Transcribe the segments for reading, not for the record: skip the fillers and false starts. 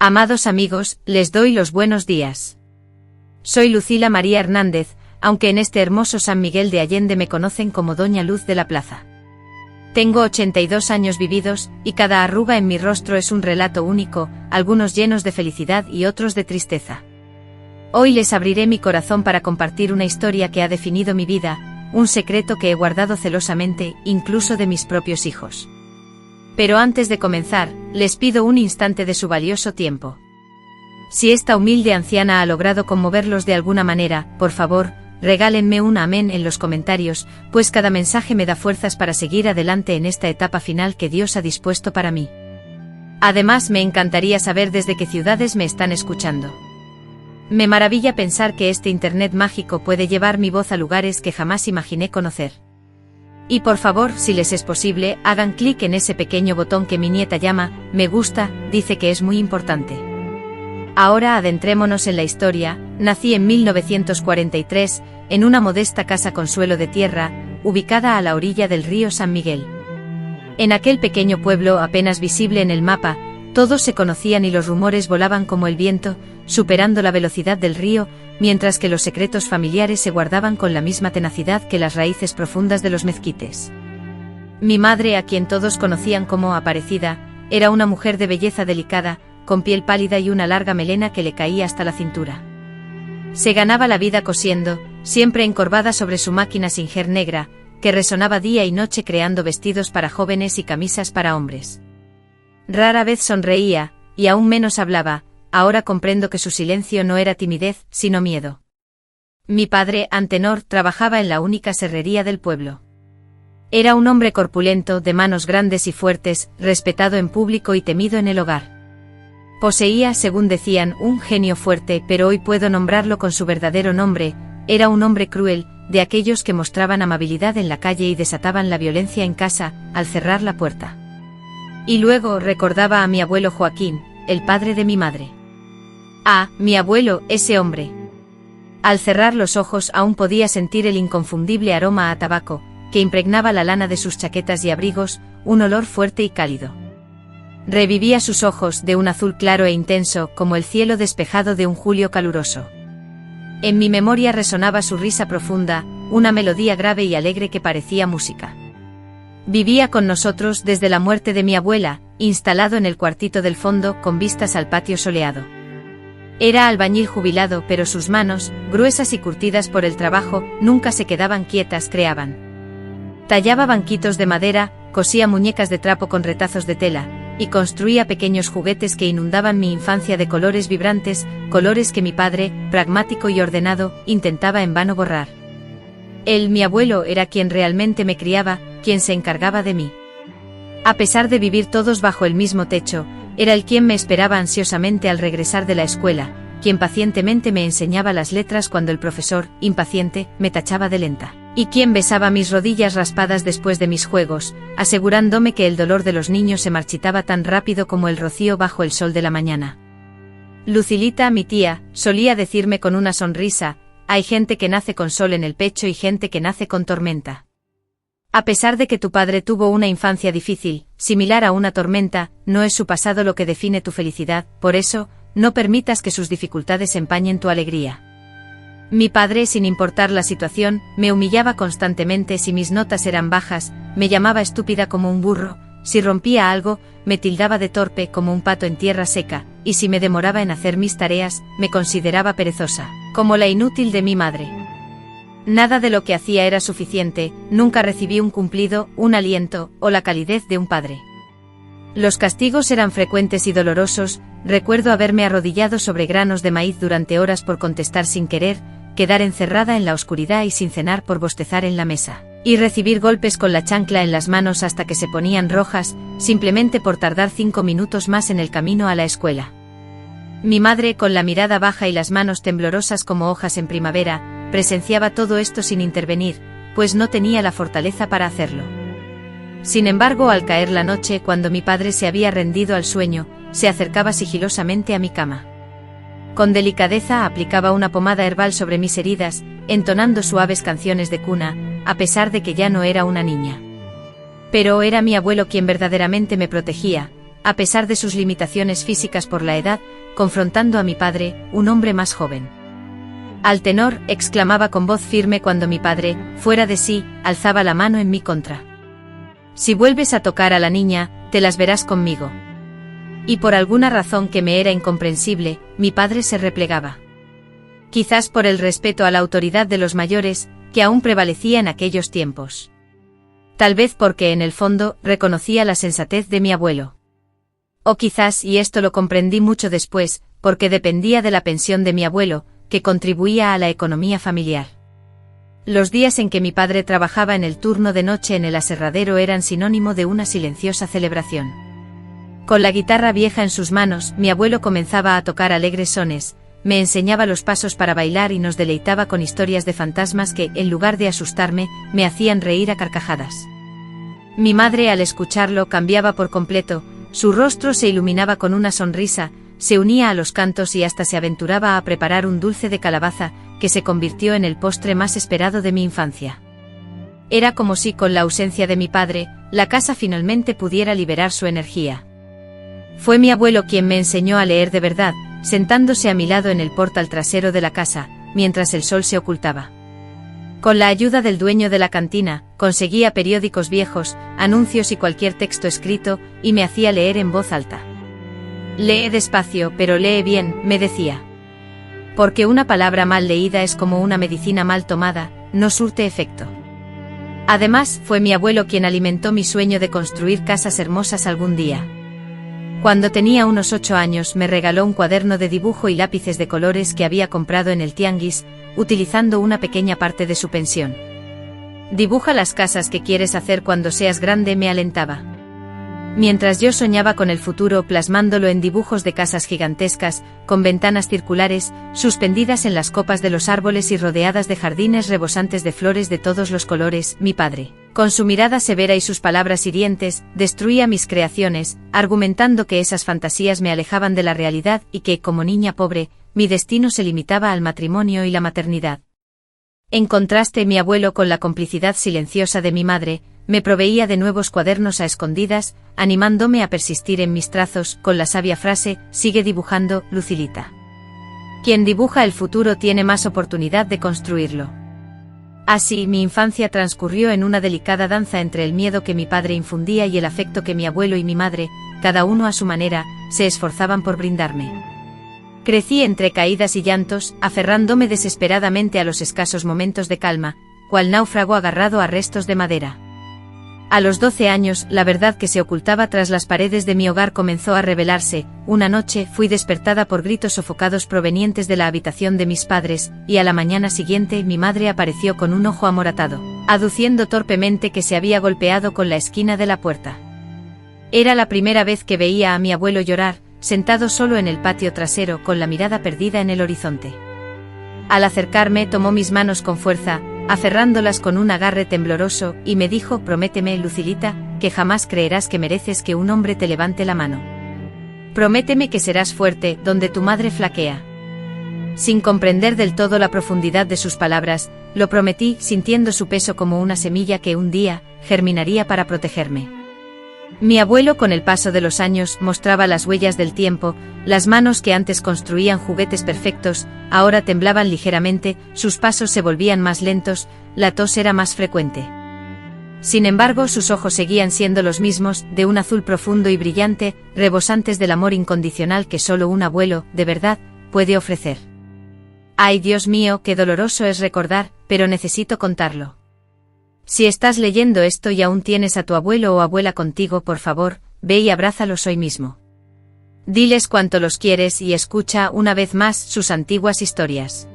Amados amigos, les doy los buenos días. Soy Lucila María Hernández, aunque en este hermoso San Miguel de Allende me conocen como Doña Luz de la Plaza. Tengo 82 años vividos, y cada arruga en mi rostro es un relato único, algunos llenos de felicidad y otros de tristeza. Hoy les abriré mi corazón para compartir una historia que ha definido mi vida, un secreto que he guardado celosamente, incluso de mis propios hijos. Pero antes de comenzar, les pido un instante de su valioso tiempo. Si esta humilde anciana ha logrado conmoverlos de alguna manera, por favor, regálenme un amén en los comentarios, pues cada mensaje me da fuerzas para seguir adelante en esta etapa final que Dios ha dispuesto para mí. Además, me encantaría saber desde qué ciudades me están escuchando. Me maravilla pensar que este internet mágico puede llevar mi voz a lugares que jamás imaginé conocer. Y por favor, si les es posible, hagan clic en ese pequeño botón que mi nieta llama me gusta, dice que es muy importante. Ahora adentrémonos en la historia. Nací en 1943, en una modesta casa con suelo de tierra, ubicada a la orilla del río San Miguel. En aquel pequeño pueblo apenas visible en el mapa, todos se conocían y los rumores volaban como el viento, superando la velocidad del río, mientras que los secretos familiares se guardaban con la misma tenacidad que las raíces profundas de los mezquites. Mi madre, a quien todos conocían como Aparecida, era una mujer de belleza delicada, con piel pálida y una larga melena que le caía hasta la cintura. Se ganaba la vida cosiendo, siempre encorvada sobre su máquina Singer negra, que resonaba día y noche creando vestidos para jóvenes y camisas para hombres. Rara vez sonreía, y aún menos hablaba. Ahora comprendo que su silencio no era timidez, sino miedo. Mi padre, Antenor, trabajaba en la única serrería del pueblo. Era un hombre corpulento, de manos grandes y fuertes, respetado en público y temido en el hogar. Poseía, según decían, un genio fuerte, pero hoy puedo nombrarlo con su verdadero nombre. Era un hombre cruel, de aquellos que mostraban amabilidad en la calle y desataban la violencia en casa, al cerrar la puerta. Y luego recordaba a mi abuelo Joaquín, el padre de mi madre. Ah, mi abuelo, ese hombre. Al cerrar los ojos aún podía sentir el inconfundible aroma a tabaco, que impregnaba la lana de sus chaquetas y abrigos, un olor fuerte y cálido. Revivía sus ojos, de un azul claro e intenso, como el cielo despejado de un julio caluroso. En mi memoria resonaba su risa profunda, una melodía grave y alegre que parecía música. Vivía con nosotros desde la muerte de mi abuela, instalado en el cuartito del fondo, con vistas al patio soleado. Era albañil jubilado, pero sus manos, gruesas y curtidas por el trabajo, nunca se quedaban quietas, creaban. Tallaba banquitos de madera, cosía muñecas de trapo con retazos de tela, y construía pequeños juguetes que inundaban mi infancia de colores vibrantes, colores que mi padre, pragmático y ordenado, intentaba en vano borrar. Él, mi abuelo, era quien realmente me criaba, quien se encargaba de mí. A pesar de vivir todos bajo el mismo techo, era él quien me esperaba ansiosamente al regresar de la escuela, quien pacientemente me enseñaba las letras cuando el profesor, impaciente, me tachaba de lenta, y quien besaba mis rodillas raspadas después de mis juegos, asegurándome que el dolor de los niños se marchitaba tan rápido como el rocío bajo el sol de la mañana. Lucilita, mi tía, solía decirme con una sonrisa, hay gente que nace con sol en el pecho y gente que nace con tormenta. A pesar de que tu padre tuvo una infancia difícil, similar a una tormenta, no es su pasado lo que define tu felicidad, por eso, no permitas que sus dificultades empañen tu alegría. Mi padre, sin importar la situación, me humillaba constantemente si mis notas eran bajas, me llamaba estúpida como un burro, si rompía algo, me tildaba de torpe como un pato en tierra seca, y si me demoraba en hacer mis tareas, me consideraba perezosa, como la inútil de mi madre. Nada de lo que hacía era suficiente, nunca recibí un cumplido, un aliento, o la calidez de un padre. Los castigos eran frecuentes y dolorosos. Recuerdo haberme arrodillado sobre granos de maíz durante horas por contestar sin querer, quedar encerrada en la oscuridad y sin cenar por bostezar en la mesa, y recibir golpes con la chancla en las manos hasta que se ponían rojas, simplemente por tardar 5 minutos más en el camino a la escuela. Mi madre, con la mirada baja y las manos temblorosas como hojas en primavera, presenciaba todo esto sin intervenir, pues no tenía la fortaleza para hacerlo. Sin embargo, al caer la noche, cuando mi padre se había rendido al sueño, se acercaba sigilosamente a mi cama. Con delicadeza aplicaba una pomada herbal sobre mis heridas, entonando suaves canciones de cuna, a pesar de que ya no era una niña. Pero era mi abuelo quien verdaderamente me protegía, a pesar de sus limitaciones físicas por la edad, confrontando a mi padre, un hombre más joven. Al tenor, exclamaba con voz firme cuando mi padre, fuera de sí, alzaba la mano en mi contra. Si vuelves a tocar a la niña, te las verás conmigo. Y por alguna razón que me era incomprensible, mi padre se replegaba. Quizás por el respeto a la autoridad de los mayores, que aún prevalecía en aquellos tiempos. Tal vez porque en el fondo reconocía la sensatez de mi abuelo. O quizás, y esto lo comprendí mucho después, porque dependía de la pensión de mi abuelo, que contribuía a la economía familiar. Los días en que mi padre trabajaba en el turno de noche en el aserradero eran sinónimo de una silenciosa celebración. Con la guitarra vieja en sus manos, mi abuelo comenzaba a tocar alegres sones, me enseñaba los pasos para bailar y nos deleitaba con historias de fantasmas que, en lugar de asustarme, me hacían reír a carcajadas. Mi madre, al escucharlo, cambiaba por completo, su rostro se iluminaba con una sonrisa, se unía a los cantos y hasta se aventuraba a preparar un dulce de calabaza, que se convirtió en el postre más esperado de mi infancia. Era como si con la ausencia de mi padre, la casa finalmente pudiera liberar su energía. Fue mi abuelo quien me enseñó a leer de verdad, sentándose a mi lado en el portal trasero de la casa, mientras el sol se ocultaba. Con la ayuda del dueño de la cantina, conseguía periódicos viejos, anuncios y cualquier texto escrito, y me hacía leer en voz alta. Lee despacio, pero lee bien, me decía. Porque una palabra mal leída es como una medicina mal tomada, no surte efecto. Además, fue mi abuelo quien alimentó mi sueño de construir casas hermosas algún día. Cuando tenía unos 8 años me regaló un cuaderno de dibujo y lápices de colores que había comprado en el tianguis, utilizando una pequeña parte de su pensión. Dibuja las casas que quieres hacer cuando seas grande, me alentaba. Mientras yo soñaba con el futuro plasmándolo en dibujos de casas gigantescas, con ventanas circulares, suspendidas en las copas de los árboles y rodeadas de jardines rebosantes de flores de todos los colores, mi padre, con su mirada severa y sus palabras hirientes, destruía mis creaciones, argumentando que esas fantasías me alejaban de la realidad y que, como niña pobre, mi destino se limitaba al matrimonio y la maternidad. En contraste, mi abuelo, con la complicidad silenciosa de mi madre, me proveía de nuevos cuadernos a escondidas, animándome a persistir en mis trazos, con la sabia frase, sigue dibujando, Lucilita. Quien dibuja el futuro tiene más oportunidad de construirlo. Así, mi infancia transcurrió en una delicada danza entre el miedo que mi padre infundía y el afecto que mi abuelo y mi madre, cada uno a su manera, se esforzaban por brindarme. Crecí entre caídas y llantos, aferrándome desesperadamente a los escasos momentos de calma, cual náufrago agarrado a restos de madera. A los 12 años, la verdad que se ocultaba tras las paredes de mi hogar comenzó a revelarse. Una noche fui despertada por gritos sofocados provenientes de la habitación de mis padres, y a la mañana siguiente mi madre apareció con un ojo amoratado, aduciendo torpemente que se había golpeado con la esquina de la puerta. Era la primera vez que veía a mi abuelo llorar, sentado solo en el patio trasero con la mirada perdida en el horizonte. Al acercarme tomó mis manos con fuerza, aferrándolas con un agarre tembloroso, y me dijo: prométeme, Lucilita, que jamás creerás que mereces que un hombre te levante la mano. Prométeme que serás fuerte donde tu madre flaquea. Sin comprender del todo la profundidad de sus palabras, lo prometí, sintiendo su peso como una semilla que un día germinaría para protegerme. Mi abuelo, con el paso de los años, mostraba las huellas del tiempo. Las manos que antes construían juguetes perfectos, ahora temblaban ligeramente, sus pasos se volvían más lentos, la tos era más frecuente. Sin embargo, sus ojos seguían siendo los mismos, de un azul profundo y brillante, rebosantes del amor incondicional que solo un abuelo, de verdad, puede ofrecer. Ay, Dios mío, qué doloroso es recordar, pero necesito contarlo. Si estás leyendo esto y aún tienes a tu abuelo o abuela contigo, por favor, ve y abrázalos hoy mismo. Diles cuánto los quieres y escucha una vez más sus antiguas historias.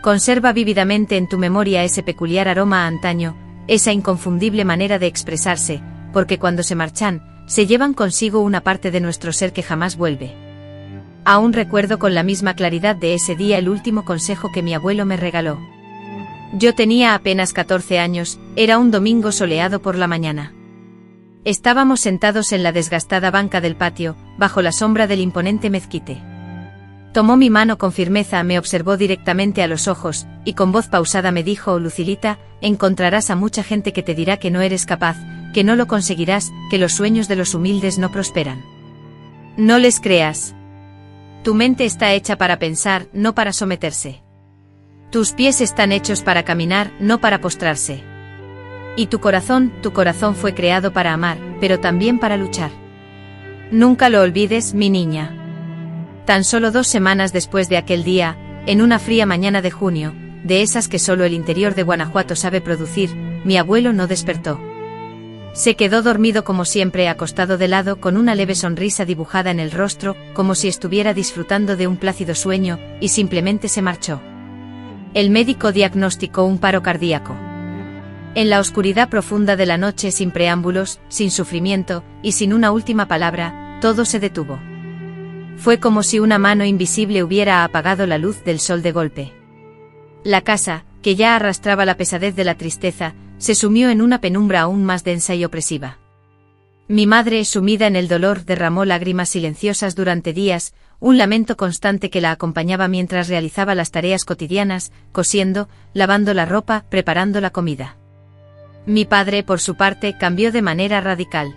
Conserva vívidamente en tu memoria ese peculiar aroma a antaño, esa inconfundible manera de expresarse, porque cuando se marchan, se llevan consigo una parte de nuestro ser que jamás vuelve. Aún recuerdo con la misma claridad de ese día el último consejo que mi abuelo me regaló. Yo tenía apenas 14 años, era un domingo soleado por la mañana. Estábamos sentados en la desgastada banca del patio, bajo la sombra del imponente mezquite. Tomó mi mano con firmeza, me observó directamente a los ojos, y con voz pausada me dijo: Lucilita, encontrarás a mucha gente que te dirá que no eres capaz, que no lo conseguirás, que los sueños de los humildes no prosperan. No les creas. Tu mente está hecha para pensar, no para someterse. Tus pies están hechos para caminar, no para postrarse. Y tu corazón fue creado para amar, pero también para luchar. Nunca lo olvides, mi niña. Tan solo 2 semanas después de aquel día, en una fría mañana de junio, de esas que solo el interior de Guanajuato sabe producir, mi abuelo no despertó. Se quedó dormido como siempre, acostado de lado, con una leve sonrisa dibujada en el rostro, como si estuviera disfrutando de un plácido sueño, y simplemente se marchó. El médico diagnosticó un paro cardíaco. En la oscuridad profunda de la noche, sin preámbulos, sin sufrimiento, y sin una última palabra, todo se detuvo. Fue como si una mano invisible hubiera apagado la luz del sol de golpe. La casa, que ya arrastraba la pesadez de la tristeza, se sumió en una penumbra aún más densa y opresiva. Mi madre, sumida en el dolor, derramó lágrimas silenciosas durante días, un lamento constante que la acompañaba mientras realizaba las tareas cotidianas, cosiendo, lavando la ropa, preparando la comida. Mi padre, por su parte, cambió de manera radical.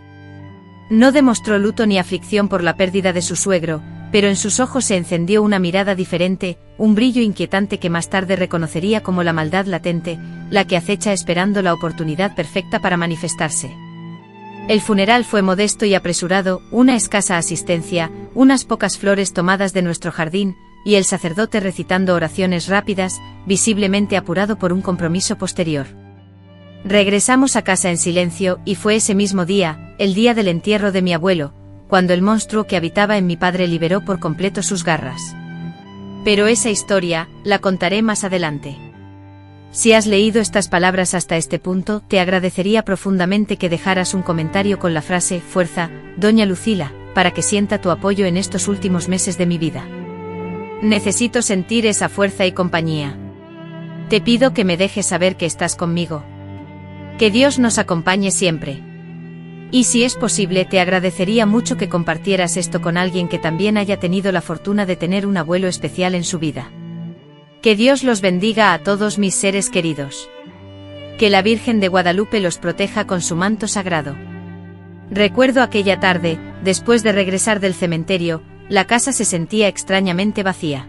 No demostró luto ni aflicción por la pérdida de su suegro, pero en sus ojos se encendió una mirada diferente, un brillo inquietante que más tarde reconocería como la maldad latente, la que acecha esperando la oportunidad perfecta para manifestarse. El funeral fue modesto y apresurado, una escasa asistencia, unas pocas flores tomadas de nuestro jardín, y el sacerdote recitando oraciones rápidas, visiblemente apurado por un compromiso posterior. Regresamos a casa en silencio, y fue ese mismo día, el día del entierro de mi abuelo, cuando el monstruo que habitaba en mi padre liberó por completo sus garras. Pero esa historia, la contaré más adelante. Si has leído estas palabras hasta este punto, te agradecería profundamente que dejaras un comentario con la frase «Fuerza, Doña Lucila», para que sienta tu apoyo en estos últimos meses de mi vida. Necesito sentir esa fuerza y compañía. Te pido que me dejes saber que estás conmigo. Que Dios nos acompañe siempre. Y si es posible, te agradecería mucho que compartieras esto con alguien que también haya tenido la fortuna de tener un abuelo especial en su vida. Que Dios los bendiga a todos mis seres queridos. Que la Virgen de Guadalupe los proteja con su manto sagrado. Recuerdo aquella tarde, después de regresar del cementerio, la casa se sentía extrañamente vacía.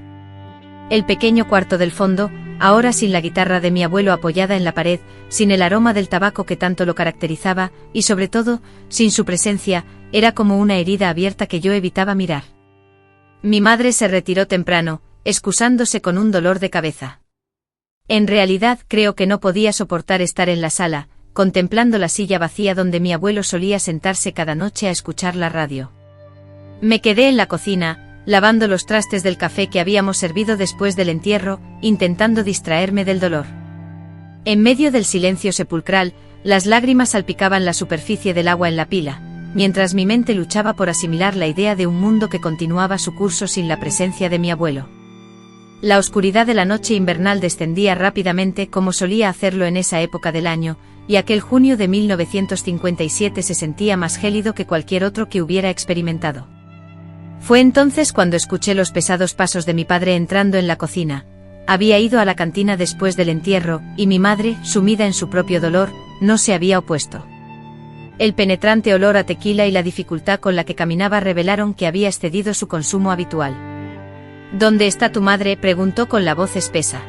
El pequeño cuarto del fondo, ahora sin la guitarra de mi abuelo apoyada en la pared, sin el aroma del tabaco que tanto lo caracterizaba, y sobre todo, sin su presencia, era como una herida abierta que yo evitaba mirar. Mi madre se retiró temprano, excusándose con un dolor de cabeza. En realidad creo que no podía soportar estar en la sala, contemplando la silla vacía donde mi abuelo solía sentarse cada noche a escuchar la radio. Me quedé en la cocina, lavando los trastes del café que habíamos servido después del entierro, intentando distraerme del dolor. En medio del silencio sepulcral, las lágrimas salpicaban la superficie del agua en la pila, mientras mi mente luchaba por asimilar la idea de un mundo que continuaba su curso sin la presencia de mi abuelo. La oscuridad de la noche invernal descendía rápidamente como solía hacerlo en esa época del año, y aquel junio de 1957 se sentía más gélido que cualquier otro que hubiera experimentado. Fue entonces cuando escuché los pesados pasos de mi padre entrando en la cocina. Había ido a la cantina después del entierro, y mi madre, sumida en su propio dolor, no se había opuesto. El penetrante olor a tequila y la dificultad con la que caminaba revelaron que había excedido su consumo habitual. «¿Dónde está tu madre?», preguntó con la voz espesa.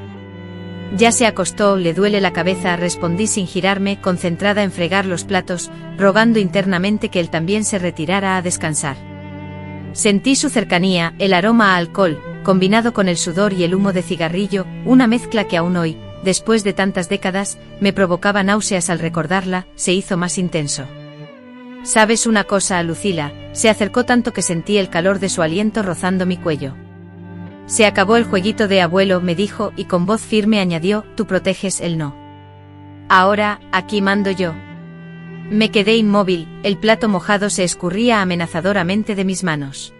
«Ya se acostó, le duele la cabeza», respondí sin girarme, concentrada en fregar los platos, rogando internamente que él también se retirara a descansar. Sentí su cercanía, el aroma a alcohol, combinado con el sudor y el humo de cigarrillo, una mezcla que aún hoy, después de tantas décadas, me provocaba náuseas al recordarla, se hizo más intenso. «¿Sabes una cosa, Lucila?», se acercó tanto que sentí el calor de su aliento rozando mi cuello. «Se acabó el jueguito de abuelo», me dijo, y con voz firme añadió, «tú proteges, él no. Ahora, aquí mando yo». Me quedé inmóvil, el plato mojado se escurría amenazadoramente de mis manos.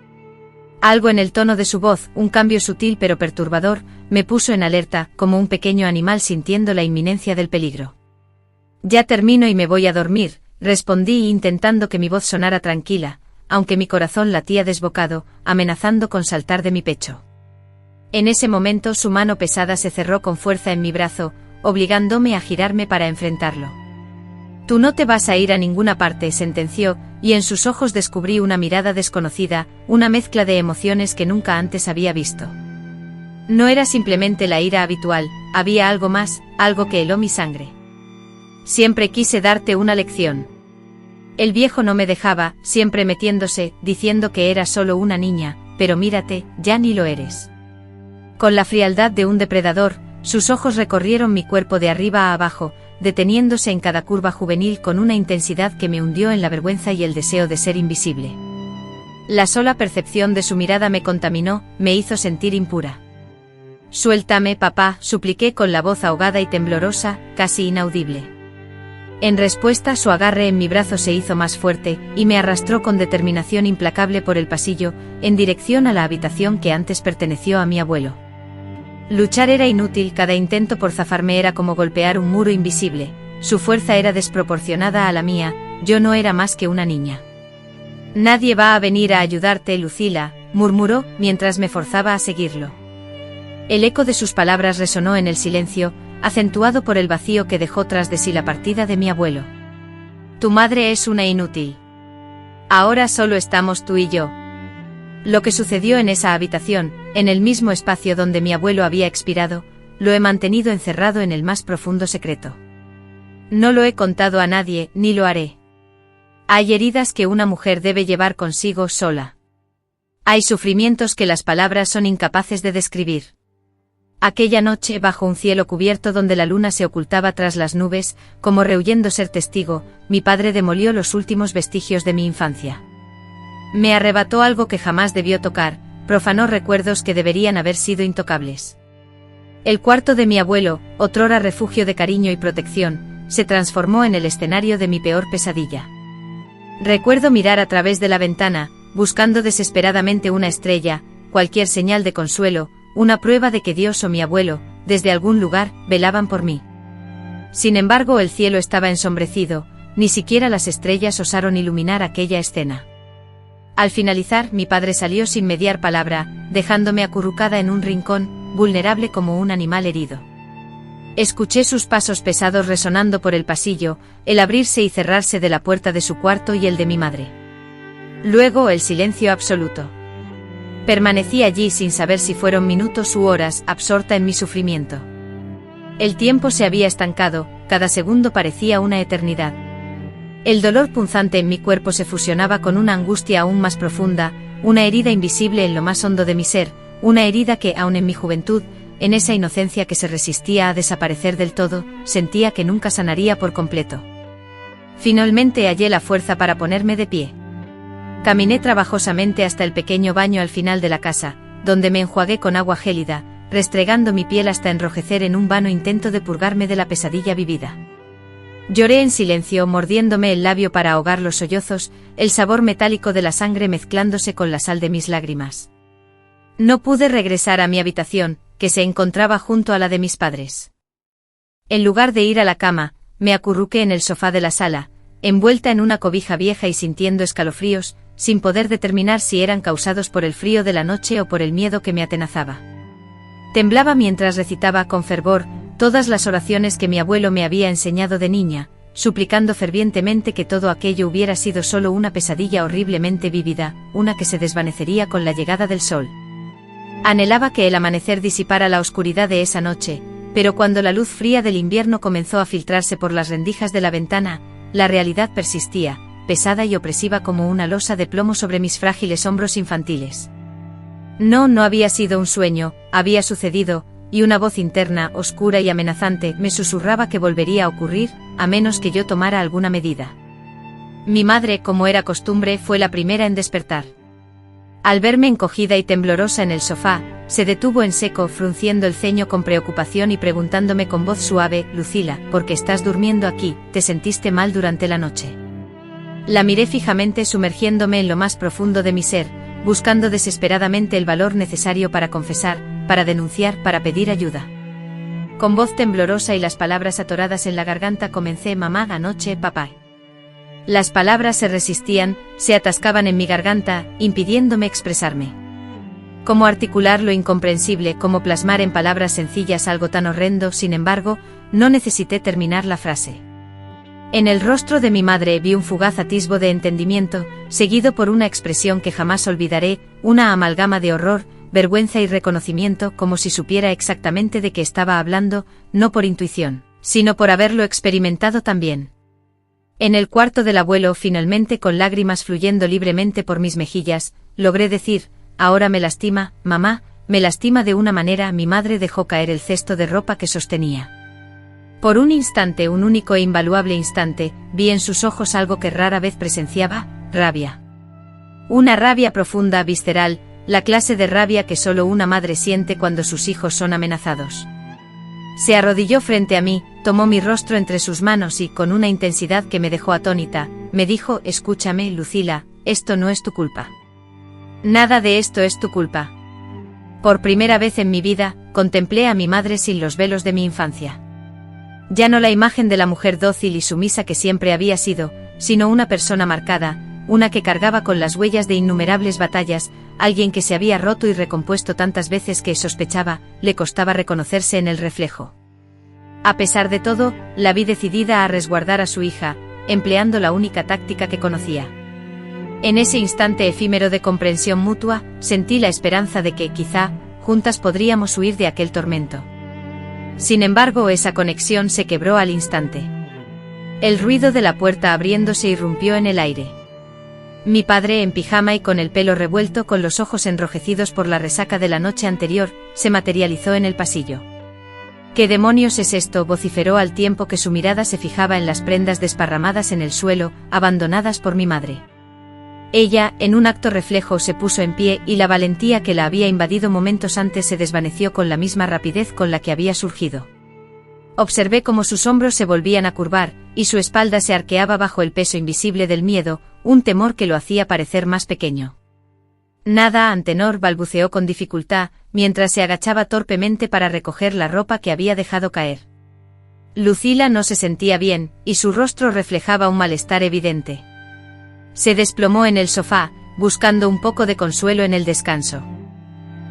Algo en el tono de su voz, un cambio sutil pero perturbador, me puso en alerta, como un pequeño animal sintiendo la inminencia del peligro. «Ya termino y me voy a dormir», respondí intentando que mi voz sonara tranquila, aunque mi corazón latía desbocado, amenazando con saltar de mi pecho. En ese momento su mano pesada se cerró con fuerza en mi brazo, obligándome a girarme para enfrentarlo. «Tú no te vas a ir a ninguna parte», sentenció, y en sus ojos descubrí una mirada desconocida, una mezcla de emociones que nunca antes había visto. No era simplemente la ira habitual, había algo más, algo que heló mi sangre. Siempre quise darte una lección. El viejo no me dejaba, siempre metiéndose, diciendo que era solo una niña, pero mírate, ya ni lo eres. Con la frialdad de un depredador, sus ojos recorrieron mi cuerpo de arriba a abajo, deteniéndose en cada curva juvenil con una intensidad que me hundió en la vergüenza y el deseo de ser invisible. La sola percepción de su mirada me contaminó, me hizo sentir impura. Suéltame, papá, supliqué con la voz ahogada y temblorosa, casi inaudible. En respuesta, su agarre en mi brazo se hizo más fuerte, y me arrastró con determinación implacable por el pasillo, en dirección a la habitación que antes perteneció a mi abuelo. Luchar era inútil, cada intento por zafarme era como golpear un muro invisible, su fuerza era desproporcionada a la mía, yo no era más que una niña. Nadie va a venir a ayudarte, Lucila, murmuró, mientras me forzaba a seguirlo. El eco de sus palabras resonó en el silencio, acentuado por el vacío que dejó tras de sí la partida de mi abuelo. Tu madre es una inútil. Ahora solo estamos tú y yo. Lo que sucedió en esa habitación, en el mismo espacio donde mi abuelo había expirado, lo he mantenido encerrado en el más profundo secreto. No lo he contado a nadie, ni lo haré. Hay heridas que una mujer debe llevar consigo sola. Hay sufrimientos que las palabras son incapaces de describir. Aquella noche, bajo un cielo cubierto donde la luna se ocultaba tras las nubes, como rehuyendo ser testigo, mi padre demolió los últimos vestigios de mi infancia. Me arrebató algo que jamás debió tocar, profanó recuerdos que deberían haber sido intocables. El cuarto de mi abuelo, otrora refugio de cariño y protección, se transformó en el escenario de mi peor pesadilla. Recuerdo mirar a través de la ventana, buscando desesperadamente una estrella, cualquier señal de consuelo, una prueba de que Dios o mi abuelo, desde algún lugar, velaban por mí. Sin embargo, el cielo estaba ensombrecido, ni siquiera las estrellas osaron iluminar aquella escena. Al finalizar, mi padre salió sin mediar palabra, dejándome acurrucada en un rincón, vulnerable como un animal herido. Escuché sus pasos pesados resonando por el pasillo, el abrirse y cerrarse de la puerta de su cuarto y el de mi madre. Luego el silencio absoluto. Permanecí allí sin saber si fueron minutos u horas, absorta en mi sufrimiento. El tiempo se había estancado, cada segundo parecía una eternidad. El dolor punzante en mi cuerpo se fusionaba con una angustia aún más profunda, una herida invisible en lo más hondo de mi ser, una herida que, aun en mi juventud, en esa inocencia que se resistía a desaparecer del todo, sentía que nunca sanaría por completo. Finalmente hallé la fuerza para ponerme de pie. Caminé trabajosamente hasta el pequeño baño al final de la casa, donde me enjuagué con agua gélida, restregando mi piel hasta enrojecer en un vano intento de purgarme de la pesadilla vivida. Lloré en silencio, mordiéndome el labio para ahogar los sollozos, el sabor metálico de la sangre mezclándose con la sal de mis lágrimas. No pude regresar a mi habitación, que se encontraba junto a la de mis padres. En lugar de ir a la cama, me acurruqué en el sofá de la sala, envuelta en una cobija vieja y sintiendo escalofríos, sin poder determinar si eran causados por el frío de la noche o por el miedo que me atenazaba. Temblaba mientras recitaba con fervor todas las oraciones que mi abuelo me había enseñado de niña, suplicando fervientemente que todo aquello hubiera sido solo una pesadilla horriblemente vívida, una que se desvanecería con la llegada del sol. Anhelaba que el amanecer disipara la oscuridad de esa noche, pero cuando la luz fría del invierno comenzó a filtrarse por las rendijas de la ventana, la realidad persistía, pesada y opresiva como una losa de plomo sobre mis frágiles hombros infantiles. No había sido un sueño, había sucedido, y una voz interna, oscura y amenazante, me susurraba que volvería a ocurrir, a menos que yo tomara alguna medida. Mi madre, como era costumbre, fue la primera en despertar. Al verme encogida y temblorosa en el sofá, se detuvo en seco, frunciendo el ceño con preocupación y preguntándome con voz suave: Lucila, ¿por qué estás durmiendo aquí? ¿Te sentiste mal durante la noche? La miré fijamente, sumergiéndome en lo más profundo de mi ser, buscando desesperadamente el valor necesario para confesar, para denunciar, para pedir ayuda. Con voz temblorosa y las palabras atoradas en la garganta comencé: mamá, anoche, papá. Las palabras se resistían, se atascaban en mi garganta, impidiéndome expresarme. ¿Cómo articular lo incomprensible, cómo plasmar en palabras sencillas algo tan horrendo? Sin embargo, no necesité terminar la frase. En el rostro de mi madre vi un fugaz atisbo de entendimiento, seguido por una expresión que jamás olvidaré, una amalgama de horror, vergüenza y reconocimiento, como si supiera exactamente de qué estaba hablando, no por intuición, sino por haberlo experimentado también. En el cuarto del abuelo, finalmente con lágrimas fluyendo libremente por mis mejillas, logré decir: ahora me lastima, mamá, me lastima de una manera. Mi madre dejó caer el cesto de ropa que sostenía. Por un instante, un único e invaluable instante, vi en sus ojos algo que rara vez presenciaba: rabia. Una rabia profunda, visceral, la clase de rabia que solo una madre siente cuando sus hijos son amenazados. Se arrodilló frente a mí, tomó mi rostro entre sus manos y, con una intensidad que me dejó atónita, me dijo: escúchame, Lucila, esto no es tu culpa. Nada de esto es tu culpa. Por primera vez en mi vida, contemplé a mi madre sin los velos de mi infancia. Ya no la imagen de la mujer dócil y sumisa que siempre había sido, sino una persona marcada, una que cargaba con las huellas de innumerables batallas, alguien que se había roto y recompuesto tantas veces que sospechaba, le costaba reconocerse en el reflejo. A pesar de todo, la vi decidida a resguardar a su hija, empleando la única táctica que conocía. En ese instante efímero de comprensión mutua, sentí la esperanza de que, quizá, juntas podríamos huir de aquel tormento. Sin embargo, esa conexión se quebró al instante. El ruido de la puerta abriéndose irrumpió en el aire. Mi padre, en pijama y con el pelo revuelto, con los ojos enrojecidos por la resaca de la noche anterior, se materializó en el pasillo. ¿Qué demonios es esto?, vociferó al tiempo que su mirada se fijaba en las prendas desparramadas en el suelo, abandonadas por mi madre. Ella, en un acto reflejo, se puso en pie y la valentía que la había invadido momentos antes se desvaneció con la misma rapidez con la que había surgido. Observé cómo sus hombros se volvían a curvar, y su espalda se arqueaba bajo el peso invisible del miedo, un temor que lo hacía parecer más pequeño. Nada, Antenor, balbuceó con dificultad, mientras se agachaba torpemente para recoger la ropa que había dejado caer. Lucila no se sentía bien, y su rostro reflejaba un malestar evidente. Se desplomó en el sofá, buscando un poco de consuelo en el descanso.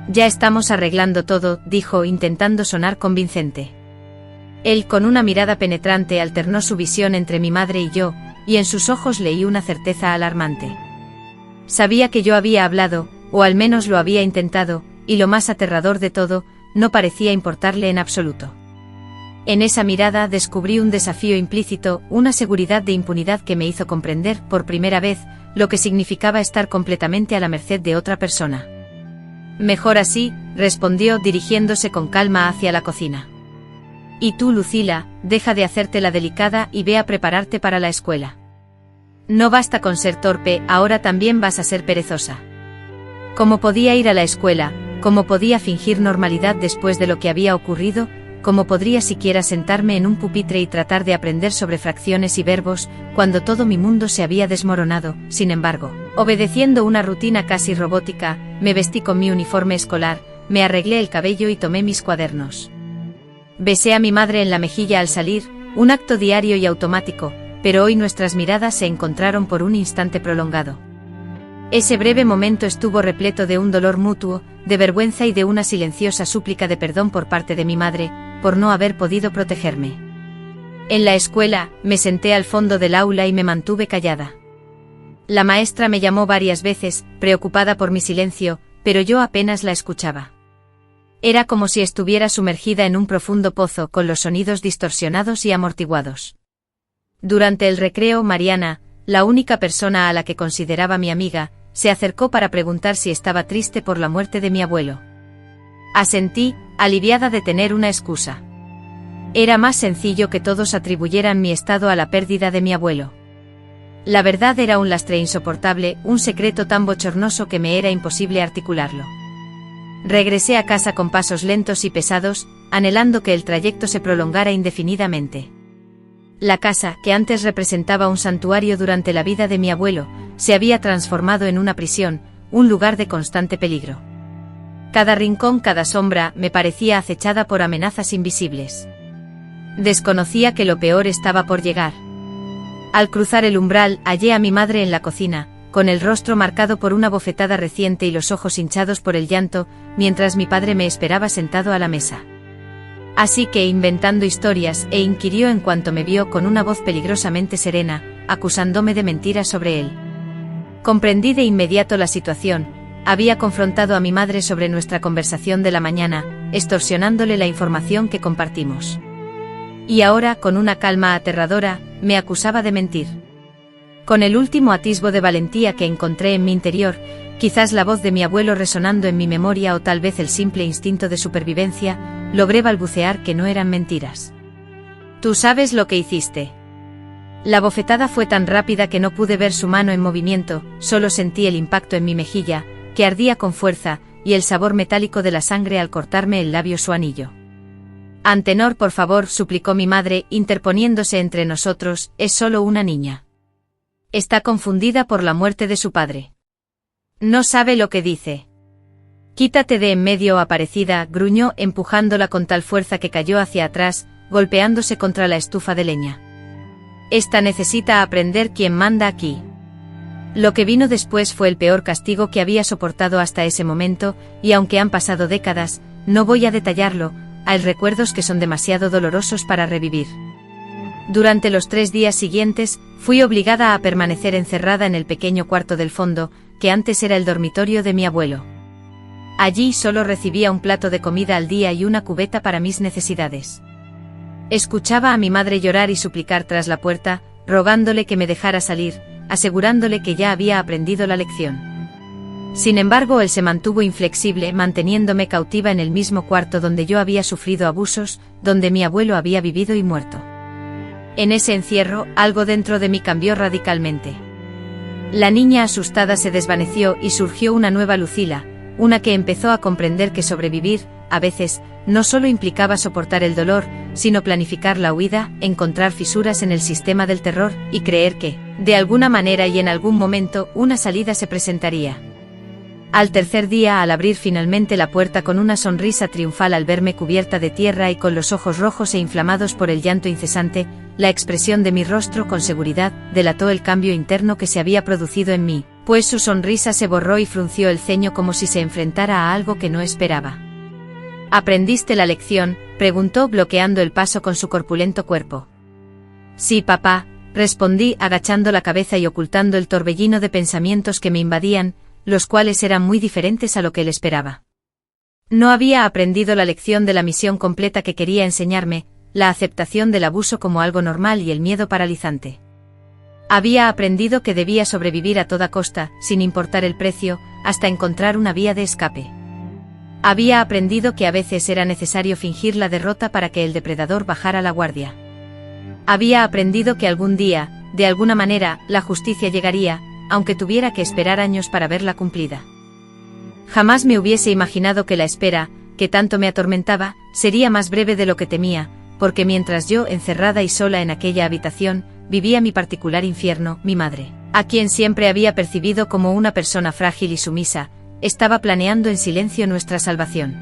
Ya estamos arreglando todo, dijo, intentando sonar convincente. Él, con una mirada penetrante, alternó su visión entre mi madre y yo, y en sus ojos leí una certeza alarmante. Sabía que yo había hablado, o al menos lo había intentado, y lo más aterrador de todo, no parecía importarle en absoluto. En esa mirada descubrí un desafío implícito, una seguridad de impunidad que me hizo comprender, por primera vez, lo que significaba estar completamente a la merced de otra persona. Mejor así, respondió, dirigiéndose con calma hacia la cocina. Y tú, Lucila, deja de hacerte la delicada y ve a prepararte para la escuela. No basta con ser torpe, ahora también vas a ser perezosa. ¿Cómo podía ir a la escuela? ¿Cómo podía fingir normalidad después de lo que había ocurrido? ¿Cómo podría siquiera sentarme en un pupitre y tratar de aprender sobre fracciones y verbos, cuando todo mi mundo se había desmoronado? Sin embargo, obedeciendo una rutina casi robótica, me vestí con mi uniforme escolar, me arreglé el cabello y tomé mis cuadernos. Besé a mi madre en la mejilla al salir, un acto diario y automático, pero hoy nuestras miradas se encontraron por un instante prolongado. Ese breve momento estuvo repleto de un dolor mutuo, de vergüenza y de una silenciosa súplica de perdón por parte de mi madre, por no haber podido protegerme. En la escuela, me senté al fondo del aula y me mantuve callada. La maestra me llamó varias veces, preocupada por mi silencio, pero yo apenas la escuchaba. Era como si estuviera sumergida en un profundo pozo con los sonidos distorsionados y amortiguados. Durante el recreo, Mariana, la única persona a la que consideraba mi amiga, se acercó para preguntar si estaba triste por la muerte de mi abuelo. Asentí, aliviada de tener una excusa. Era más sencillo que todos atribuyeran mi estado a la pérdida de mi abuelo. La verdad era un lastre insoportable, un secreto tan bochornoso que me era imposible articularlo. Regresé a casa con pasos lentos y pesados, anhelando que el trayecto se prolongara indefinidamente. La casa, que antes representaba un santuario durante la vida de mi abuelo, se había transformado en una prisión, un lugar de constante peligro. Cada rincón, cada sombra, me parecía acechada por amenazas invisibles. Desconocía que lo peor estaba por llegar. Al cruzar el umbral, hallé a mi madre en la cocina, con el rostro marcado por una bofetada reciente y los ojos hinchados por el llanto, mientras mi padre me esperaba sentado a la mesa. Así que, inventando historias, inquirió en cuanto me vio con una voz peligrosamente serena, acusándome de mentiras sobre él. Comprendí de inmediato la situación. Había confrontado a mi madre sobre nuestra conversación de la mañana, extorsionándole la información que compartimos. Y ahora, con una calma aterradora, me acusaba de mentir. Con el último atisbo de valentía que encontré en mi interior, quizás la voz de mi abuelo resonando en mi memoria o tal vez el simple instinto de supervivencia, logré balbucear que no eran mentiras. Tú sabes lo que hiciste. La bofetada fue tan rápida que no pude ver su mano en movimiento, solo sentí el impacto en mi mejilla, que ardía con fuerza, y el sabor metálico de la sangre al cortarme el labio su anillo. Antenor, por favor, suplicó mi madre, interponiéndose entre nosotros, es solo una niña. Está confundida por la muerte de su padre. No sabe lo que dice. Quítate de en medio, Aparecida, gruñó, empujándola con tal fuerza que cayó hacia atrás, golpeándose contra la estufa de leña. Esta necesita aprender quién manda aquí. Lo que vino después fue el peor castigo que había soportado hasta ese momento, y aunque han pasado décadas, no voy a detallarlo, hay recuerdos que son demasiado dolorosos para revivir. Durante los 3 días siguientes, fui obligada a permanecer encerrada en el pequeño cuarto del fondo, que antes era el dormitorio de mi abuelo. Allí solo recibía un plato de comida al día y una cubeta para mis necesidades. Escuchaba a mi madre llorar y suplicar tras la puerta, rogándole que me dejara salir, asegurándole que ya había aprendido la lección. Sin embargo, él se mantuvo inflexible, manteniéndome cautiva en el mismo cuarto donde yo había sufrido abusos, donde mi abuelo había vivido y muerto. En ese encierro, algo dentro de mí cambió radicalmente. La niña asustada se desvaneció y surgió una nueva Lucila, una que empezó a comprender que sobrevivir, a veces, no solo implicaba soportar el dolor, sino planificar la huida, encontrar fisuras en el sistema del terror, y creer que, de alguna manera y en algún momento, una salida se presentaría. Al tercer día, al abrir finalmente la puerta con una sonrisa triunfal al verme cubierta de tierra y con los ojos rojos e inflamados por el llanto incesante, la expresión de mi rostro con seguridad delató el cambio interno que se había producido en mí, pues su sonrisa se borró y frunció el ceño como si se enfrentara a algo que no esperaba. ¿Aprendiste la lección?, preguntó bloqueando el paso con su corpulento cuerpo. Sí, papá, respondí agachando la cabeza y ocultando el torbellino de pensamientos que me invadían, los cuales eran muy diferentes a lo que él esperaba. No había aprendido la lección de la misión completa que quería enseñarme, la aceptación del abuso como algo normal y el miedo paralizante. Había aprendido que debía sobrevivir a toda costa, sin importar el precio, hasta encontrar una vía de escape. Había aprendido que a veces era necesario fingir la derrota para que el depredador bajara la guardia. Había aprendido que algún día, de alguna manera, la justicia llegaría, aunque tuviera que esperar años para verla cumplida. Jamás me hubiese imaginado que la espera, que tanto me atormentaba, sería más breve de lo que temía, porque mientras yo, encerrada y sola en aquella habitación, vivía mi particular infierno, mi madre, a quien siempre había percibido como una persona frágil y sumisa, estaba planeando en silencio nuestra salvación.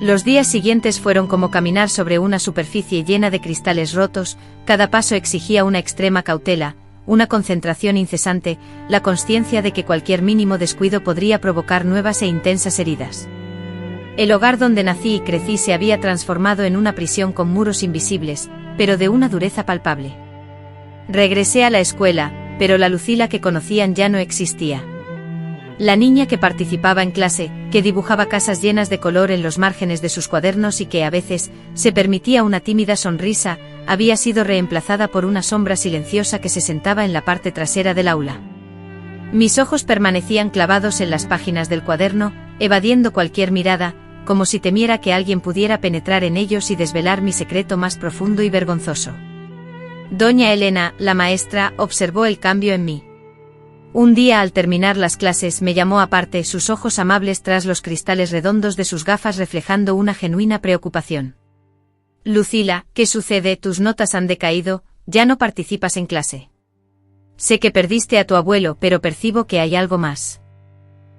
Los días siguientes fueron como caminar sobre una superficie llena de cristales rotos, cada paso exigía una extrema cautela, una concentración incesante, la consciencia de que cualquier mínimo descuido podría provocar nuevas e intensas heridas. El hogar donde nací y crecí se había transformado en una prisión con muros invisibles, pero de una dureza palpable. Regresé a la escuela, pero la Lucila que conocían ya no existía. La niña que participaba en clase, que dibujaba casas llenas de color en los márgenes de sus cuadernos y que a veces se permitía una tímida sonrisa, había sido reemplazada por una sombra silenciosa que se sentaba en la parte trasera del aula. Mis ojos permanecían clavados en las páginas del cuaderno, evadiendo cualquier mirada, como si temiera que alguien pudiera penetrar en ellos y desvelar mi secreto más profundo y vergonzoso. Doña Elena, la maestra, observó el cambio en mí. Un día al terminar las clases me llamó aparte, sus ojos amables tras los cristales redondos de sus gafas reflejando una genuina preocupación. Lucila, ¿qué sucede? Tus notas han decaído, ya no participas en clase. Sé que perdiste a tu abuelo, pero percibo que hay algo más.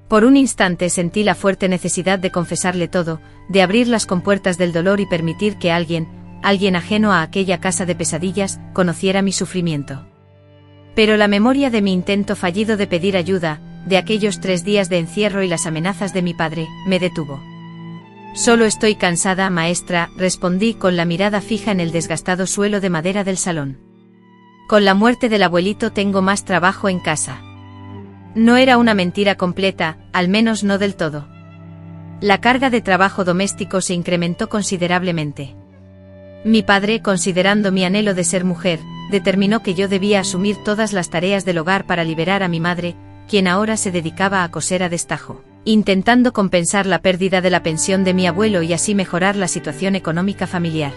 Por un instante sentí la fuerte necesidad de confesarle todo, de abrir las compuertas del dolor y permitir que alguien ajeno a aquella casa de pesadillas, conociera mi sufrimiento. Pero la memoria de mi intento fallido de pedir ayuda, de aquellos 3 días de encierro y las amenazas de mi padre, me detuvo. Solo estoy cansada, maestra, respondí con la mirada fija en el desgastado suelo de madera del salón. Con la muerte del abuelito tengo más trabajo en casa. No era una mentira completa, al menos no del todo. La carga de trabajo doméstico se incrementó considerablemente. Mi padre, considerando mi anhelo de ser mujer, determinó que yo debía asumir todas las tareas del hogar para liberar a mi madre, quien ahora se dedicaba a coser a destajo, intentando compensar la pérdida de la pensión de mi abuelo y así mejorar la situación económica familiar.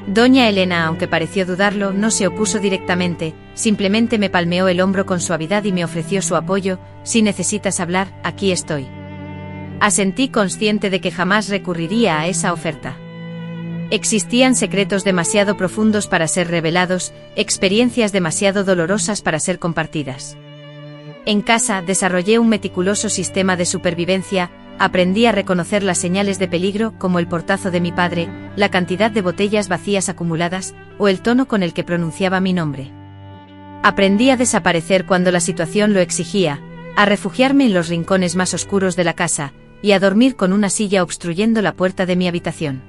Doña Elena, aunque pareció dudarlo, no se opuso directamente, simplemente me palmeó el hombro con suavidad y me ofreció su apoyo. Si necesitas hablar, aquí estoy. Asentí, consciente de que jamás recurriría a esa oferta. Existían secretos demasiado profundos para ser revelados, experiencias demasiado dolorosas para ser compartidas. En casa desarrollé un meticuloso sistema de supervivencia. Aprendí a reconocer las señales de peligro, como el portazo de mi padre, la cantidad de botellas vacías acumuladas, o el tono con el que pronunciaba mi nombre. Aprendí a desaparecer cuando la situación lo exigía, a refugiarme en los rincones más oscuros de la casa, y a dormir con una silla obstruyendo la puerta de mi habitación.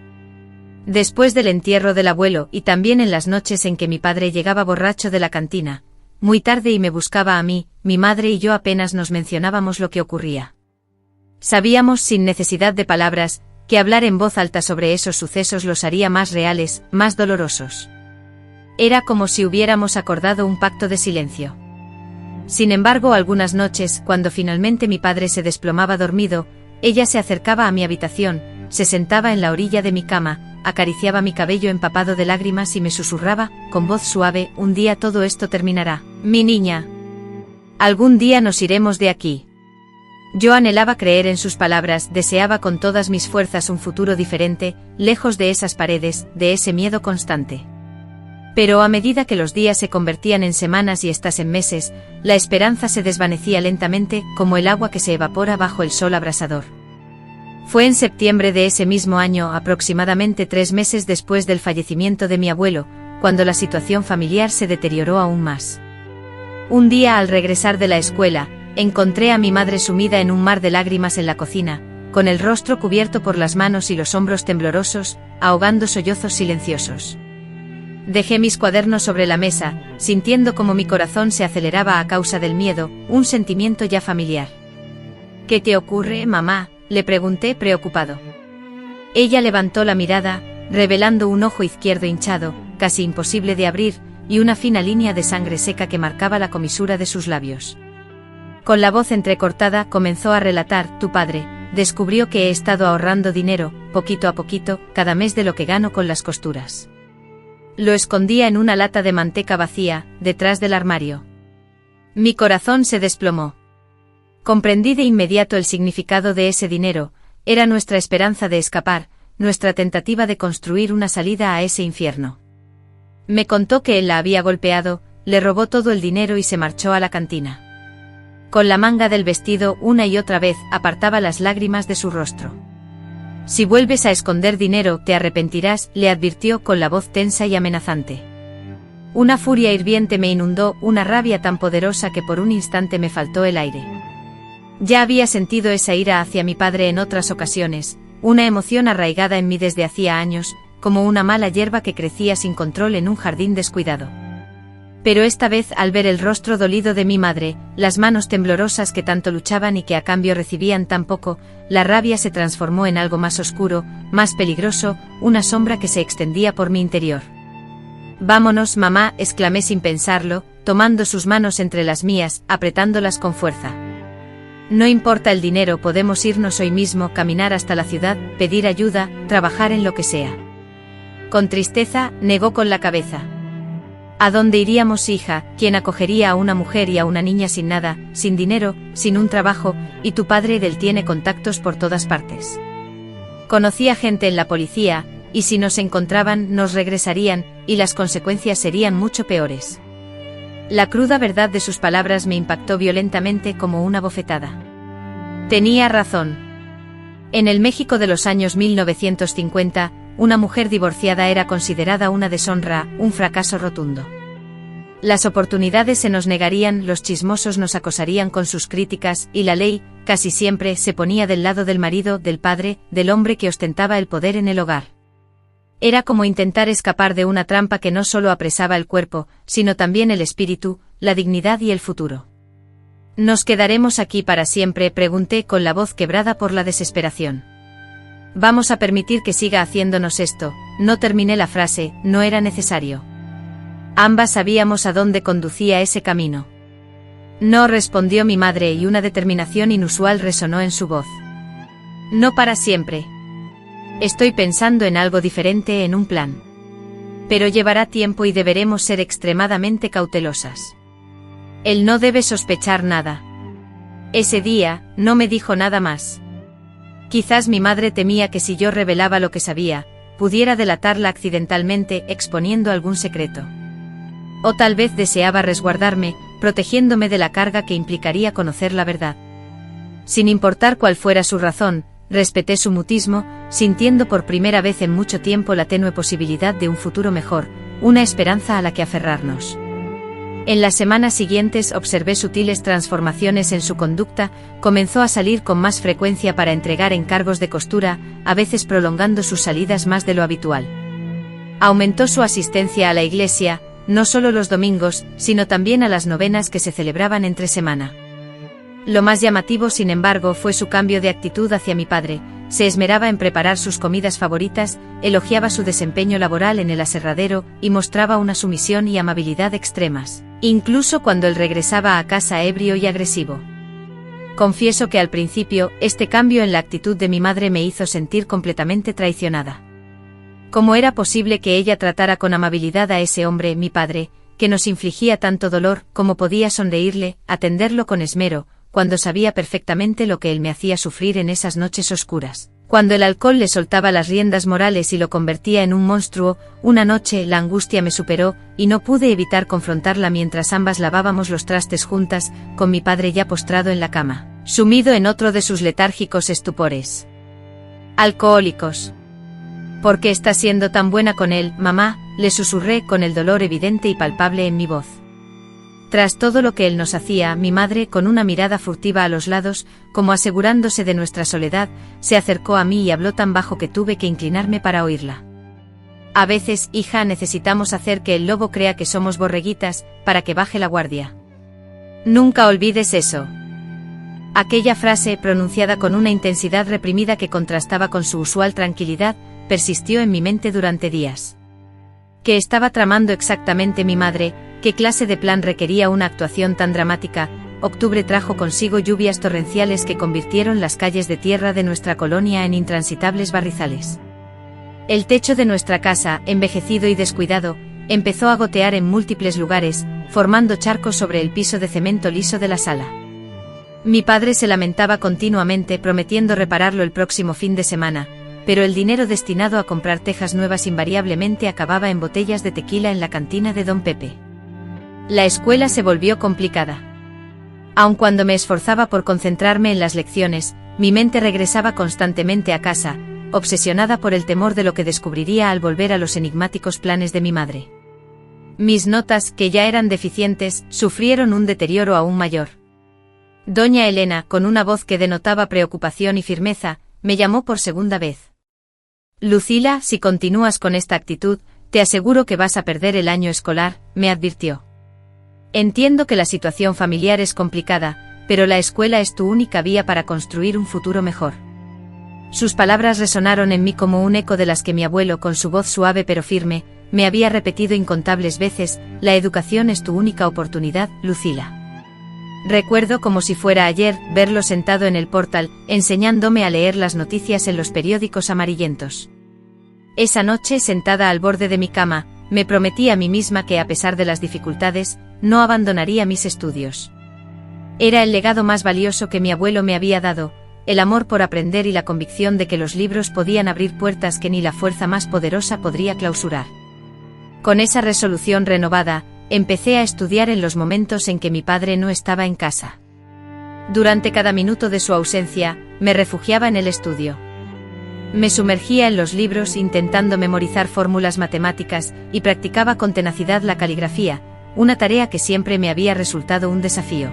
Después del entierro del abuelo, y también en las noches en que mi padre llegaba borracho de la cantina, muy tarde y me buscaba a mí, mi madre y yo apenas nos mencionábamos lo que ocurría. Sabíamos, sin necesidad de palabras, que hablar en voz alta sobre esos sucesos los haría más reales, más dolorosos. Era como si hubiéramos acordado un pacto de silencio. Sin embargo, algunas noches, cuando finalmente mi padre se desplomaba dormido, ella se acercaba a mi habitación, se sentaba en la orilla de mi cama, acariciaba mi cabello empapado de lágrimas y me susurraba, con voz suave: un día todo esto terminará, mi niña. Algún día nos iremos de aquí. Yo anhelaba creer en sus palabras, deseaba con todas mis fuerzas un futuro diferente, lejos de esas paredes, de ese miedo constante. Pero a medida que los días se convertían en semanas y estas en meses, la esperanza se desvanecía lentamente, como el agua que se evapora bajo el sol abrasador. Fue en septiembre de ese mismo año, aproximadamente 3 meses después del fallecimiento de mi abuelo, cuando la situación familiar se deterioró aún más. Un día, al regresar de la escuela, encontré a mi madre sumida en un mar de lágrimas en la cocina, con el rostro cubierto por las manos y los hombros temblorosos, ahogando sollozos silenciosos. Dejé mis cuadernos sobre la mesa, sintiendo como mi corazón se aceleraba a causa del miedo, un sentimiento ya familiar. ¿Qué te ocurre, mamá?, le pregunté preocupado. Ella levantó la mirada, revelando un ojo izquierdo hinchado, casi imposible de abrir, y una fina línea de sangre seca que marcaba la comisura de sus labios. Con la voz entrecortada comenzó a relatar: tu padre descubrió que he estado ahorrando dinero, poquito a poquito, cada mes de lo que gano con las costuras. Lo escondía en una lata de manteca vacía, detrás del armario. Mi corazón se desplomó. Comprendí de inmediato el significado de ese dinero. Era nuestra esperanza de escapar, nuestra tentativa de construir una salida a ese infierno. Me contó que él la había golpeado, le robó todo el dinero y se marchó a la cantina. Con la manga del vestido, una y otra vez, apartaba las lágrimas de su rostro. Si vuelves a esconder dinero, te arrepentirás, le advirtió con la voz tensa y amenazante. Una furia hirviente me inundó, una rabia tan poderosa que por un instante me faltó el aire. Ya había sentido esa ira hacia mi padre en otras ocasiones, una emoción arraigada en mí desde hacía años, como una mala hierba que crecía sin control en un jardín descuidado. Pero esta vez, al ver el rostro dolido de mi madre, las manos temblorosas que tanto luchaban y que a cambio recibían tan poco, la rabia se transformó en algo más oscuro, más peligroso, una sombra que se extendía por mi interior. Vámonos, mamá, exclamé sin pensarlo, tomando sus manos entre las mías, apretándolas con fuerza. No importa el dinero, podemos irnos hoy mismo, caminar hasta la ciudad, pedir ayuda, trabajar en lo que sea. Con tristeza, negó con la cabeza. ¿A dónde iríamos, hija? ¿Quién acogería a una mujer y a una niña sin nada, sin dinero, sin un trabajo? Y tu padre él tiene contactos por todas partes. Conocía gente en la policía, y si nos encontraban, nos regresarían, y las consecuencias serían mucho peores. La cruda verdad de sus palabras me impactó violentamente como una bofetada. Tenía razón. En el México de los años 1950, una mujer divorciada era considerada una deshonra, un fracaso rotundo. Las oportunidades se nos negarían, los chismosos nos acosarían con sus críticas, y la ley, casi siempre, se ponía del lado del marido, del padre, del hombre que ostentaba el poder en el hogar. Era como intentar escapar de una trampa que no solo apresaba el cuerpo, sino también el espíritu, la dignidad y el futuro. ¿Nos quedaremos aquí para siempre?, pregunté con la voz quebrada por la desesperación. ¿Vamos a permitir que siga haciéndonos esto? No terminé la frase, no era necesario. Ambas sabíamos a dónde conducía ese camino. No, respondió mi madre, y una determinación inusual resonó en su voz. No para siempre. Estoy pensando en algo diferente, en un plan. Pero llevará tiempo y deberemos ser extremadamente cautelosas. Él no debe sospechar nada. Ese día, no me dijo nada más. Quizás mi madre temía que si yo revelaba lo que sabía, pudiera delatarla accidentalmente, exponiendo algún secreto. O tal vez deseaba resguardarme, protegiéndome de la carga que implicaría conocer la verdad. Sin importar cuál fuera su razón, respeté su mutismo, sintiendo por primera vez en mucho tiempo la tenue posibilidad de un futuro mejor, una esperanza a la que aferrarnos. En las semanas siguientes observé sutiles transformaciones en su conducta, comenzó a salir con más frecuencia para entregar encargos de costura, a veces prolongando sus salidas más de lo habitual. Aumentó su asistencia a la iglesia, no solo los domingos, sino también a las novenas que se celebraban entre semana. Lo más llamativo, sin embargo, fue su cambio de actitud hacia mi padre. Se esmeraba en preparar sus comidas favoritas, elogiaba su desempeño laboral en el aserradero y mostraba una sumisión y amabilidad extremas, incluso cuando él regresaba a casa ebrio y agresivo. Confieso que al principio, este cambio en la actitud de mi madre me hizo sentir completamente traicionada. ¿Cómo era posible que ella tratara con amabilidad a ese hombre, mi padre, que nos infligía tanto dolor? ¿Cómo podía sonreírle, atenderlo con esmero, cuando sabía perfectamente lo que él me hacía sufrir en esas noches oscuras? Cuando el alcohol le soltaba las riendas morales y lo convertía en un monstruo, una noche la angustia me superó, y no pude evitar confrontarla mientras ambas lavábamos los trastes juntas, con mi padre ya postrado en la cama, sumido en otro de sus letárgicos estupores alcohólicos. ¿Por qué estás siendo tan buena con él, mamá?, le susurré con el dolor evidente y palpable en mi voz. Tras todo lo que él nos hacía, mi madre, con una mirada furtiva a los lados, como asegurándose de nuestra soledad, se acercó a mí y habló tan bajo que tuve que inclinarme para oírla. A veces, hija, necesitamos hacer que el lobo crea que somos borreguitas, para que baje la guardia. Nunca olvides eso. Aquella frase, pronunciada con una intensidad reprimida que contrastaba con su usual tranquilidad, persistió en mi mente durante días. ¿Qué estaba tramando exactamente mi madre? ¿Qué clase de plan requería una actuación tan dramática? Octubre trajo consigo lluvias torrenciales que convirtieron las calles de tierra de nuestra colonia en intransitables barrizales. El techo de nuestra casa, envejecido y descuidado, empezó a gotear en múltiples lugares, formando charcos sobre el piso de cemento liso de la sala. Mi padre se lamentaba continuamente, prometiendo repararlo el próximo fin de semana, pero el dinero destinado a comprar tejas nuevas invariablemente acababa en botellas de tequila en la cantina de don Pepe. La escuela se volvió complicada. Aun cuando me esforzaba por concentrarme en las lecciones, mi mente regresaba constantemente a casa, obsesionada por el temor de lo que descubriría al volver a los enigmáticos planes de mi madre. Mis notas, que ya eran deficientes, sufrieron un deterioro aún mayor. Doña Elena, con una voz que denotaba preocupación y firmeza, me llamó por segunda vez. Lucila, si continúas con esta actitud, te aseguro que vas a perder el año escolar, me advirtió. Entiendo que la situación familiar es complicada, pero la escuela es tu única vía para construir un futuro mejor. Sus palabras resonaron en mí como un eco de las que mi abuelo, con su voz suave pero firme, me había repetido incontables veces: la educación es tu única oportunidad, Lucila. Recuerdo como si fuera ayer, verlo sentado en el portal, enseñándome a leer las noticias en los periódicos amarillentos. Esa noche, sentada al borde de mi cama, me prometí a mí misma que, a pesar de las dificultades, no abandonaría mis estudios. Era el legado más valioso que mi abuelo me había dado, el amor por aprender y la convicción de que los libros podían abrir puertas que ni la fuerza más poderosa podría clausurar. Con esa resolución renovada, empecé a estudiar en los momentos en que mi padre no estaba en casa. Durante cada minuto de su ausencia, me refugiaba en el estudio. Me sumergía en los libros intentando memorizar fórmulas matemáticas y practicaba con tenacidad la caligrafía, una tarea que siempre me había resultado un desafío.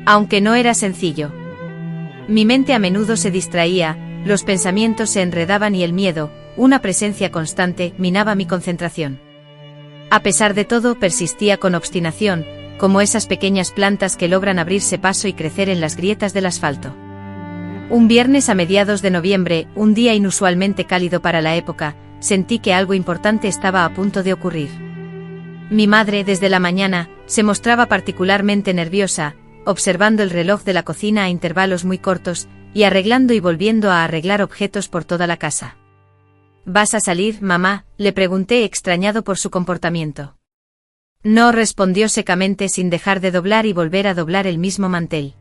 Aunque no era sencillo. Mi mente a menudo se distraía, los pensamientos se enredaban y el miedo, una presencia constante, minaba mi concentración. A pesar de todo, persistía con obstinación, como esas pequeñas plantas que logran abrirse paso y crecer en las grietas del asfalto. Un viernes a mediados de noviembre, un día inusualmente cálido para la época, sentí que algo importante estaba a punto de ocurrir. Mi madre, desde la mañana, se mostraba particularmente nerviosa, observando el reloj de la cocina a intervalos muy cortos, y arreglando y volviendo a arreglar objetos por toda la casa. ¿Vas a salir, mamá?, le pregunté extrañado por su comportamiento. No, respondió secamente sin dejar de doblar y volver a doblar el mismo mantel.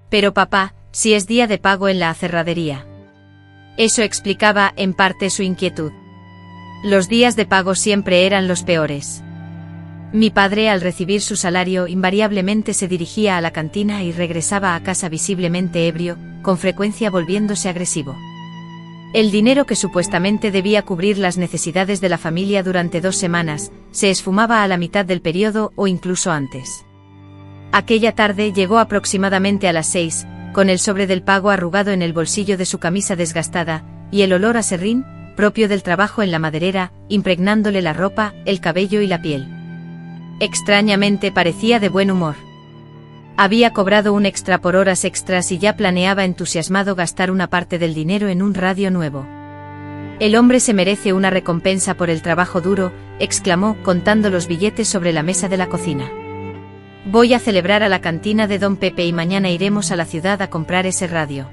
Pero papá, si es día de pago en la aserradería. Eso explicaba, en parte, su inquietud. Los días de pago siempre eran los peores. Mi padre, al recibir su salario, invariablemente se dirigía a la cantina y regresaba a casa visiblemente ebrio, con frecuencia volviéndose agresivo. El dinero que supuestamente debía cubrir las necesidades de la familia durante 2 semanas, se esfumaba a la mitad del periodo o incluso antes. Aquella tarde llegó aproximadamente a las 6, con el sobre del pago arrugado en el bolsillo de su camisa desgastada, y el olor a serrín, propio del trabajo en la maderera, impregnándole la ropa, el cabello y la piel. Extrañamente parecía de buen humor. Había cobrado un extra por horas extras y ya planeaba entusiasmado gastar una parte del dinero en un radio nuevo. El hombre se merece una recompensa por el trabajo duro, exclamó, contando los billetes sobre la mesa de la cocina. Voy a celebrar a la cantina de Don Pepe y mañana iremos a la ciudad a comprar ese radio.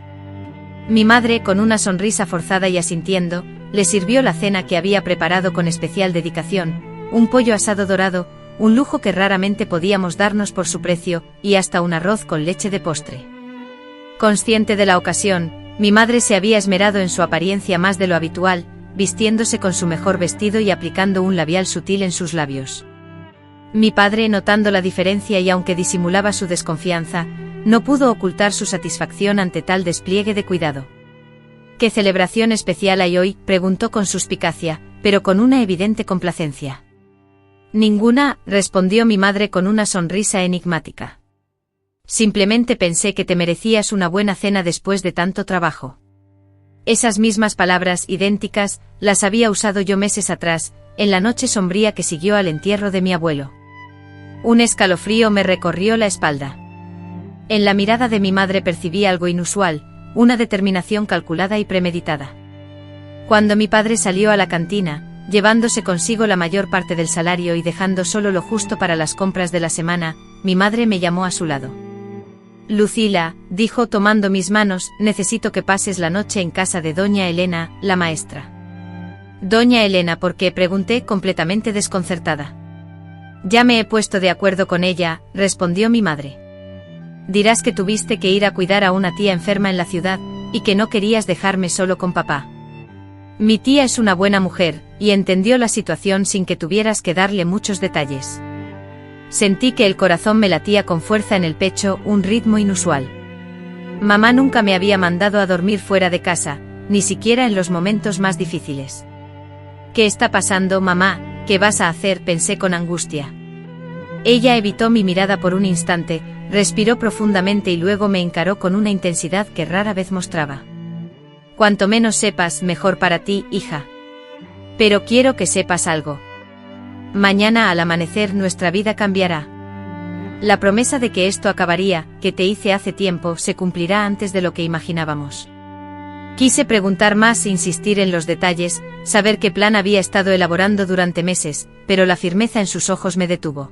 Mi madre, con una sonrisa forzada y asintiendo, le sirvió la cena que había preparado con especial dedicación, un pollo asado dorado, un lujo que raramente podíamos darnos por su precio, y hasta un arroz con leche de postre. Consciente de la ocasión, mi madre se había esmerado en su apariencia más de lo habitual, vistiéndose con su mejor vestido y aplicando un labial sutil en sus labios. Mi padre, notando la diferencia y aunque disimulaba su desconfianza, no pudo ocultar su satisfacción ante tal despliegue de cuidado. ¿Qué celebración especial hay hoy?, preguntó con suspicacia, pero con una evidente complacencia. Ninguna, respondió mi madre con una sonrisa enigmática. Simplemente pensé que te merecías una buena cena después de tanto trabajo. Esas mismas palabras, idénticas, las había usado yo meses atrás, en la noche sombría que siguió al entierro de mi abuelo. Un escalofrío me recorrió la espalda. En la mirada de mi madre percibí algo inusual, una determinación calculada y premeditada. Cuando mi padre salió a la cantina, llevándose consigo la mayor parte del salario y dejando solo lo justo para las compras de la semana, mi madre me llamó a su lado. Lucila, dijo tomando mis manos, necesito que pases la noche en casa de doña Elena, la maestra. Doña Elena, ¿por qué?, pregunté completamente desconcertada. Ya me he puesto de acuerdo con ella, respondió mi madre. Dirás que tuviste que ir a cuidar a una tía enferma en la ciudad, y que no querías dejarme solo con papá. Mi tía es una buena mujer, y entendió la situación sin que tuvieras que darle muchos detalles. Sentí que el corazón me latía con fuerza en el pecho, un ritmo inusual. Mamá nunca me había mandado a dormir fuera de casa, ni siquiera en los momentos más difíciles. ¿Qué está pasando, mamá? ¿Qué vas a hacer?, pensé con angustia. Ella evitó mi mirada por un instante, respiró profundamente y luego me encaró con una intensidad que rara vez mostraba. Cuanto menos sepas, mejor para ti, hija. Pero quiero que sepas algo. Mañana al amanecer nuestra vida cambiará. La promesa de que esto acabaría, que te hice hace tiempo, se cumplirá antes de lo que imaginábamos. Quise preguntar más e insistir en los detalles, saber qué plan había estado elaborando durante meses, pero la firmeza en sus ojos me detuvo.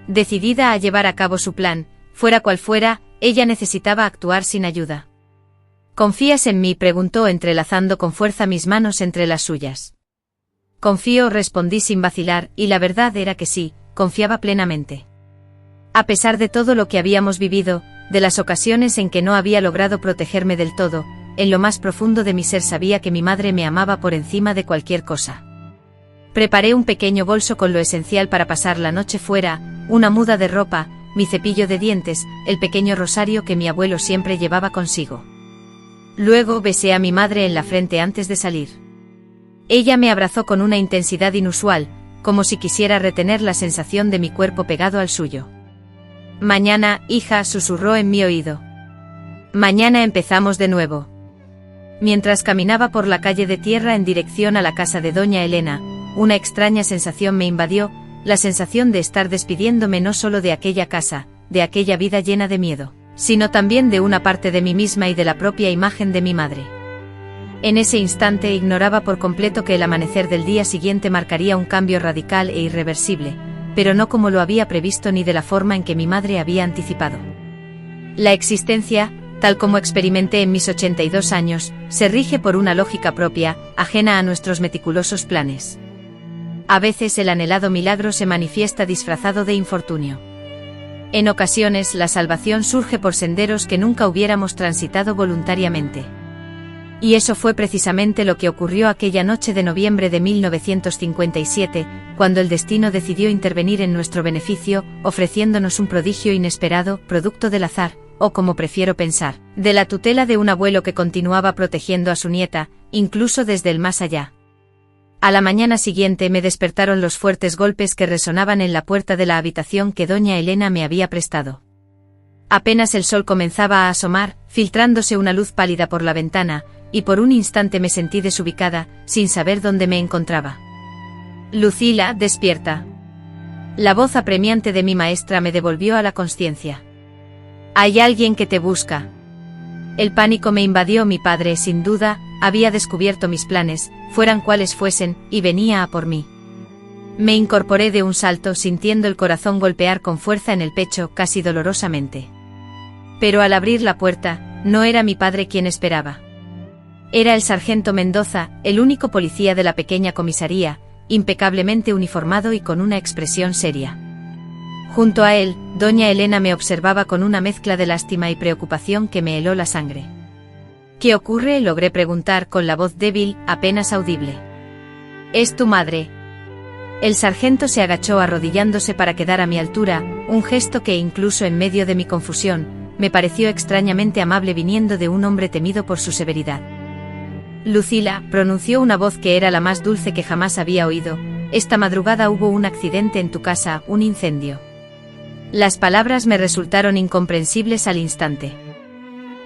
Decidida a llevar a cabo su plan, fuera cual fuera, ella necesitaba actuar sin ayuda. ¿Confías en mí?, preguntó entrelazando con fuerza mis manos entre las suyas. Confío, respondí sin vacilar, y la verdad era que sí, confiaba plenamente. A pesar de todo lo que habíamos vivido, de las ocasiones en que no había logrado protegerme del todo, en lo más profundo de mi ser sabía que mi madre me amaba por encima de cualquier cosa. Preparé un pequeño bolso con lo esencial para pasar la noche fuera, una muda de ropa, mi cepillo de dientes, el pequeño rosario que mi abuelo siempre llevaba consigo. Luego besé a mi madre en la frente antes de salir. Ella me abrazó con una intensidad inusual, como si quisiera retener la sensación de mi cuerpo pegado al suyo. Mañana, hija, susurró en mi oído. Mañana empezamos de nuevo. Mientras caminaba por la calle de tierra en dirección a la casa de doña Elena, una extraña sensación me invadió, la sensación de estar despidiéndome no solo de aquella casa, de aquella vida llena de miedo, sino también de una parte de mí misma y de la propia imagen de mi madre. En ese instante ignoraba por completo que el amanecer del día siguiente marcaría un cambio radical e irreversible, pero no como lo había previsto ni de la forma en que mi madre había anticipado. La existencia, tal como experimenté en mis 82 años, se rige por una lógica propia, ajena a nuestros meticulosos planes. A veces el anhelado milagro se manifiesta disfrazado de infortunio. En ocasiones la salvación surge por senderos que nunca hubiéramos transitado voluntariamente. Y eso fue precisamente lo que ocurrió aquella noche de noviembre de 1957, cuando el destino decidió intervenir en nuestro beneficio, ofreciéndonos un prodigio inesperado, producto del azar, o como prefiero pensar, de la tutela de un abuelo que continuaba protegiendo a su nieta, incluso desde el más allá. A la mañana siguiente me despertaron los fuertes golpes que resonaban en la puerta de la habitación que doña Elena me había prestado. Apenas el sol comenzaba a asomar, filtrándose una luz pálida por la ventana, y por un instante me sentí desubicada, sin saber dónde me encontraba. Lucila, despierta. La voz apremiante de mi maestra me devolvió a la consciencia. Hay alguien que te busca. El pánico me invadió. Mi padre, sin duda, había descubierto mis planes, fueran cuales fuesen, y venía a por mí. Me incorporé de un salto, sintiendo el corazón golpear con fuerza en el pecho, casi dolorosamente. Pero al abrir la puerta, no era mi padre quien esperaba. Era el sargento Mendoza, el único policía de la pequeña comisaría, impecablemente uniformado y con una expresión seria. Junto a él, doña Elena me observaba con una mezcla de lástima y preocupación que me heló la sangre. ¿Qué ocurre?, logré preguntar con la voz débil, apenas audible. «Es tu madre». El sargento se agachó arrodillándose para quedar a mi altura, un gesto que incluso en medio de mi confusión, me pareció extrañamente amable viniendo de un hombre temido por su severidad. «Lucila», pronunció una voz que era la más dulce que jamás había oído, «esta madrugada hubo un accidente en tu casa, un incendio». Las palabras me resultaron incomprensibles al instante.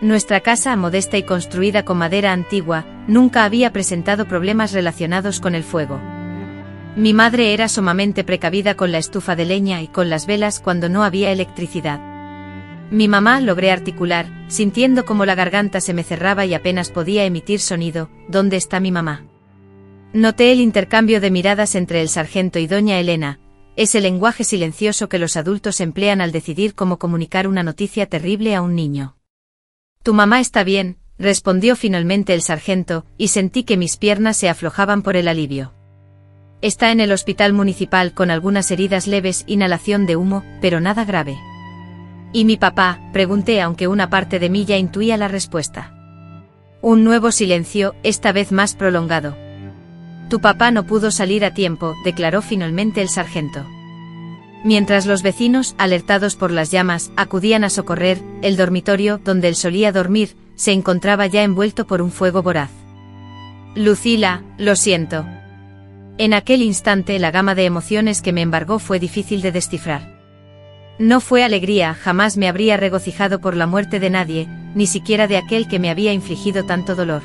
Nuestra casa, modesta y construida con madera antigua, nunca había presentado problemas relacionados con el fuego. Mi madre era sumamente precavida con la estufa de leña y con las velas cuando no había electricidad. Mi mamá, logré articular, sintiendo como la garganta se me cerraba y apenas podía emitir sonido. ¿Dónde está mi mamá? Noté el intercambio de miradas entre el sargento y doña Elena, ese lenguaje silencioso que los adultos emplean al decidir cómo comunicar una noticia terrible a un niño. «Tu mamá está bien», respondió finalmente el sargento, y sentí que mis piernas se aflojaban por el alivio. «Está en el hospital municipal con algunas heridas leves, inhalación de humo, pero nada grave». «¿Y mi papá?», pregunté, aunque una parte de mí ya intuía la respuesta. Un nuevo silencio, esta vez más prolongado. «Tu papá no pudo salir a tiempo», declaró finalmente el sargento. Mientras los vecinos, alertados por las llamas, acudían a socorrer, el dormitorio, donde él solía dormir, se encontraba ya envuelto por un fuego voraz. «Lucila, lo siento». En aquel instante la gama de emociones que me embargó fue difícil de descifrar. No fue alegría, jamás me habría regocijado por la muerte de nadie, ni siquiera de aquel que me había infligido tanto dolor.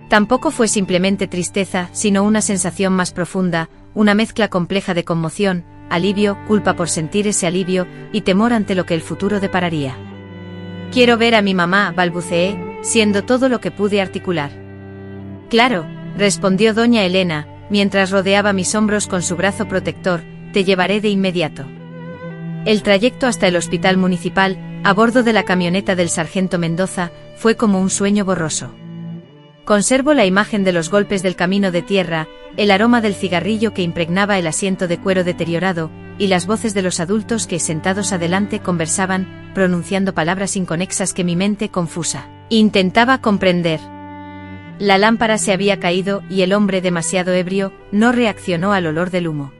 Tampoco fue simplemente tristeza, sino una sensación más profunda, una mezcla compleja de conmoción, alivio, culpa por sentir ese alivio, y temor ante lo que el futuro depararía. «Quiero ver a mi mamá», balbuceé, siendo todo lo que pude articular. «Claro», respondió doña Elena, mientras rodeaba mis hombros con su brazo protector, «te llevaré de inmediato». El trayecto hasta el hospital municipal, a bordo de la camioneta del sargento Mendoza, fue como un sueño borroso. Conservo la imagen de los golpes del camino de tierra, el aroma del cigarrillo que impregnaba el asiento de cuero deteriorado, y las voces de los adultos que, sentados adelante, conversaban, pronunciando palabras inconexas que mi mente, confusa, intentaba comprender. La lámpara se había caído, y el hombre, demasiado ebrio, no reaccionó al olor del humo.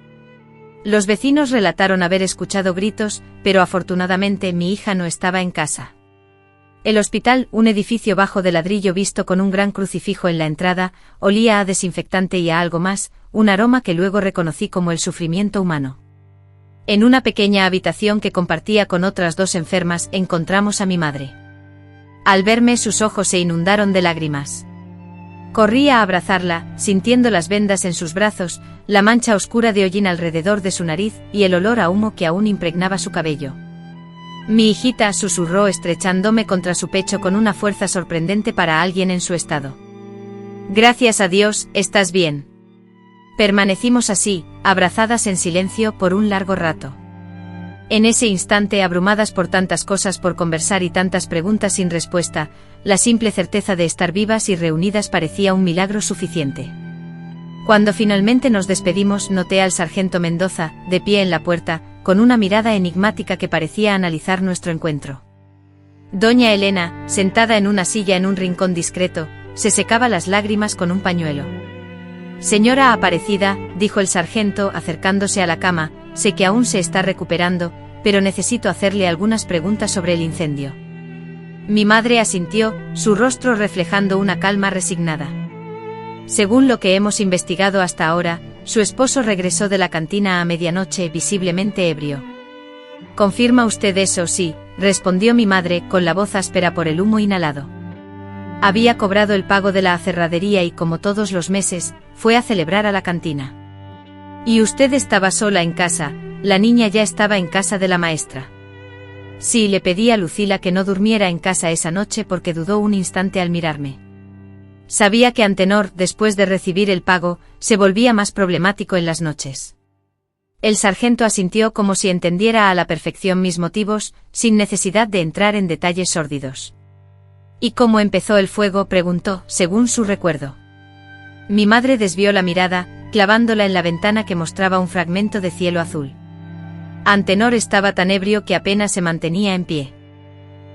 Los vecinos relataron haber escuchado gritos, pero afortunadamente mi hija no estaba en casa. El hospital, un edificio bajo de ladrillo visto con un gran crucifijo en la entrada, olía a desinfectante y a algo más, un aroma que luego reconocí como el sufrimiento humano. En una pequeña habitación que compartía con otras 2 enfermas encontramos a mi madre. Al verme sus ojos se inundaron de lágrimas. Corrí a abrazarla, sintiendo las vendas en sus brazos, la mancha oscura de hollín alrededor de su nariz y el olor a humo que aún impregnaba su cabello. Mi hijita, susurró estrechándome contra su pecho con una fuerza sorprendente para alguien en su estado. Gracias a Dios, estás bien. Permanecimos así, abrazadas en silencio por un largo rato. En ese instante, abrumadas por tantas cosas por conversar y tantas preguntas sin respuesta, la simple certeza de estar vivas y reunidas parecía un milagro suficiente. Cuando finalmente nos despedimos, noté al sargento Mendoza, de pie en la puerta, con una mirada enigmática que parecía analizar nuestro encuentro. Doña Elena, sentada en una silla en un rincón discreto, se secaba las lágrimas con un pañuelo. Señora Aparecida, dijo el sargento acercándose a la cama, sé que aún se está recuperando, pero necesito hacerle algunas preguntas sobre el incendio. Mi madre asintió, su rostro reflejando una calma resignada. Según lo que hemos investigado hasta ahora, su esposo regresó de la cantina a medianoche visiblemente ebrio. ¿Confirma usted eso? Sí, respondió mi madre con la voz áspera por el humo inhalado. Había cobrado el pago de la acerradería y como todos los meses, fue a celebrar a la cantina. ¿Y usted estaba sola en casa? La niña ya estaba en casa de la maestra. Sí, le pedí a Lucila que no durmiera en casa esa noche porque dudó un instante al mirarme. Sabía que Antenor, después de recibir el pago, se volvía más problemático en las noches. El sargento asintió como si entendiera a la perfección mis motivos, sin necesidad de entrar en detalles sórdidos. ¿Y cómo empezó el fuego?, preguntó, según su recuerdo. Mi madre desvió la mirada, clavándola en la ventana que mostraba un fragmento de cielo azul. Antenor estaba tan ebrio que apenas se mantenía en pie.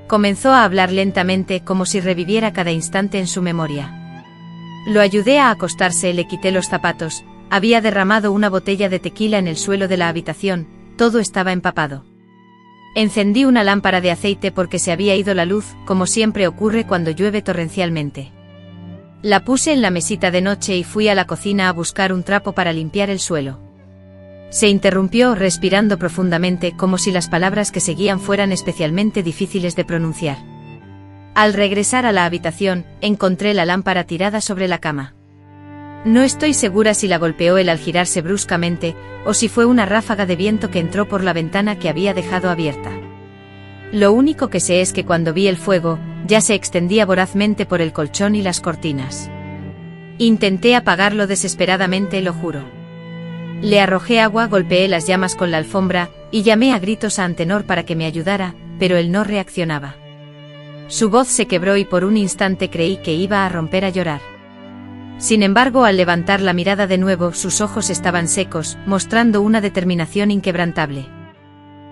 Comenzó a hablar lentamente como si reviviera cada instante en su memoria. Lo ayudé a acostarse, le quité los zapatos, había derramado una botella de tequila en el suelo de la habitación, todo estaba empapado. Encendí una lámpara de aceite porque se había ido la luz, como siempre ocurre cuando llueve torrencialmente. La puse en la mesita de noche y fui a la cocina a buscar un trapo para limpiar el suelo. Se interrumpió, respirando profundamente, como si las palabras que seguían fueran especialmente difíciles de pronunciar. Al regresar a la habitación, encontré la lámpara tirada sobre la cama. No estoy segura si la golpeó él al girarse bruscamente, o si fue una ráfaga de viento que entró por la ventana que había dejado abierta. Lo único que sé es que cuando vi el fuego, ya se extendía vorazmente por el colchón y las cortinas. Intenté apagarlo desesperadamente, lo juro. Le arrojé agua, golpeé las llamas con la alfombra, y llamé a gritos a Antenor para que me ayudara, pero él no reaccionaba. Su voz se quebró y por un instante creí que iba a romper a llorar. Sin embargo, al levantar la mirada de nuevo, sus ojos estaban secos, mostrando una determinación inquebrantable.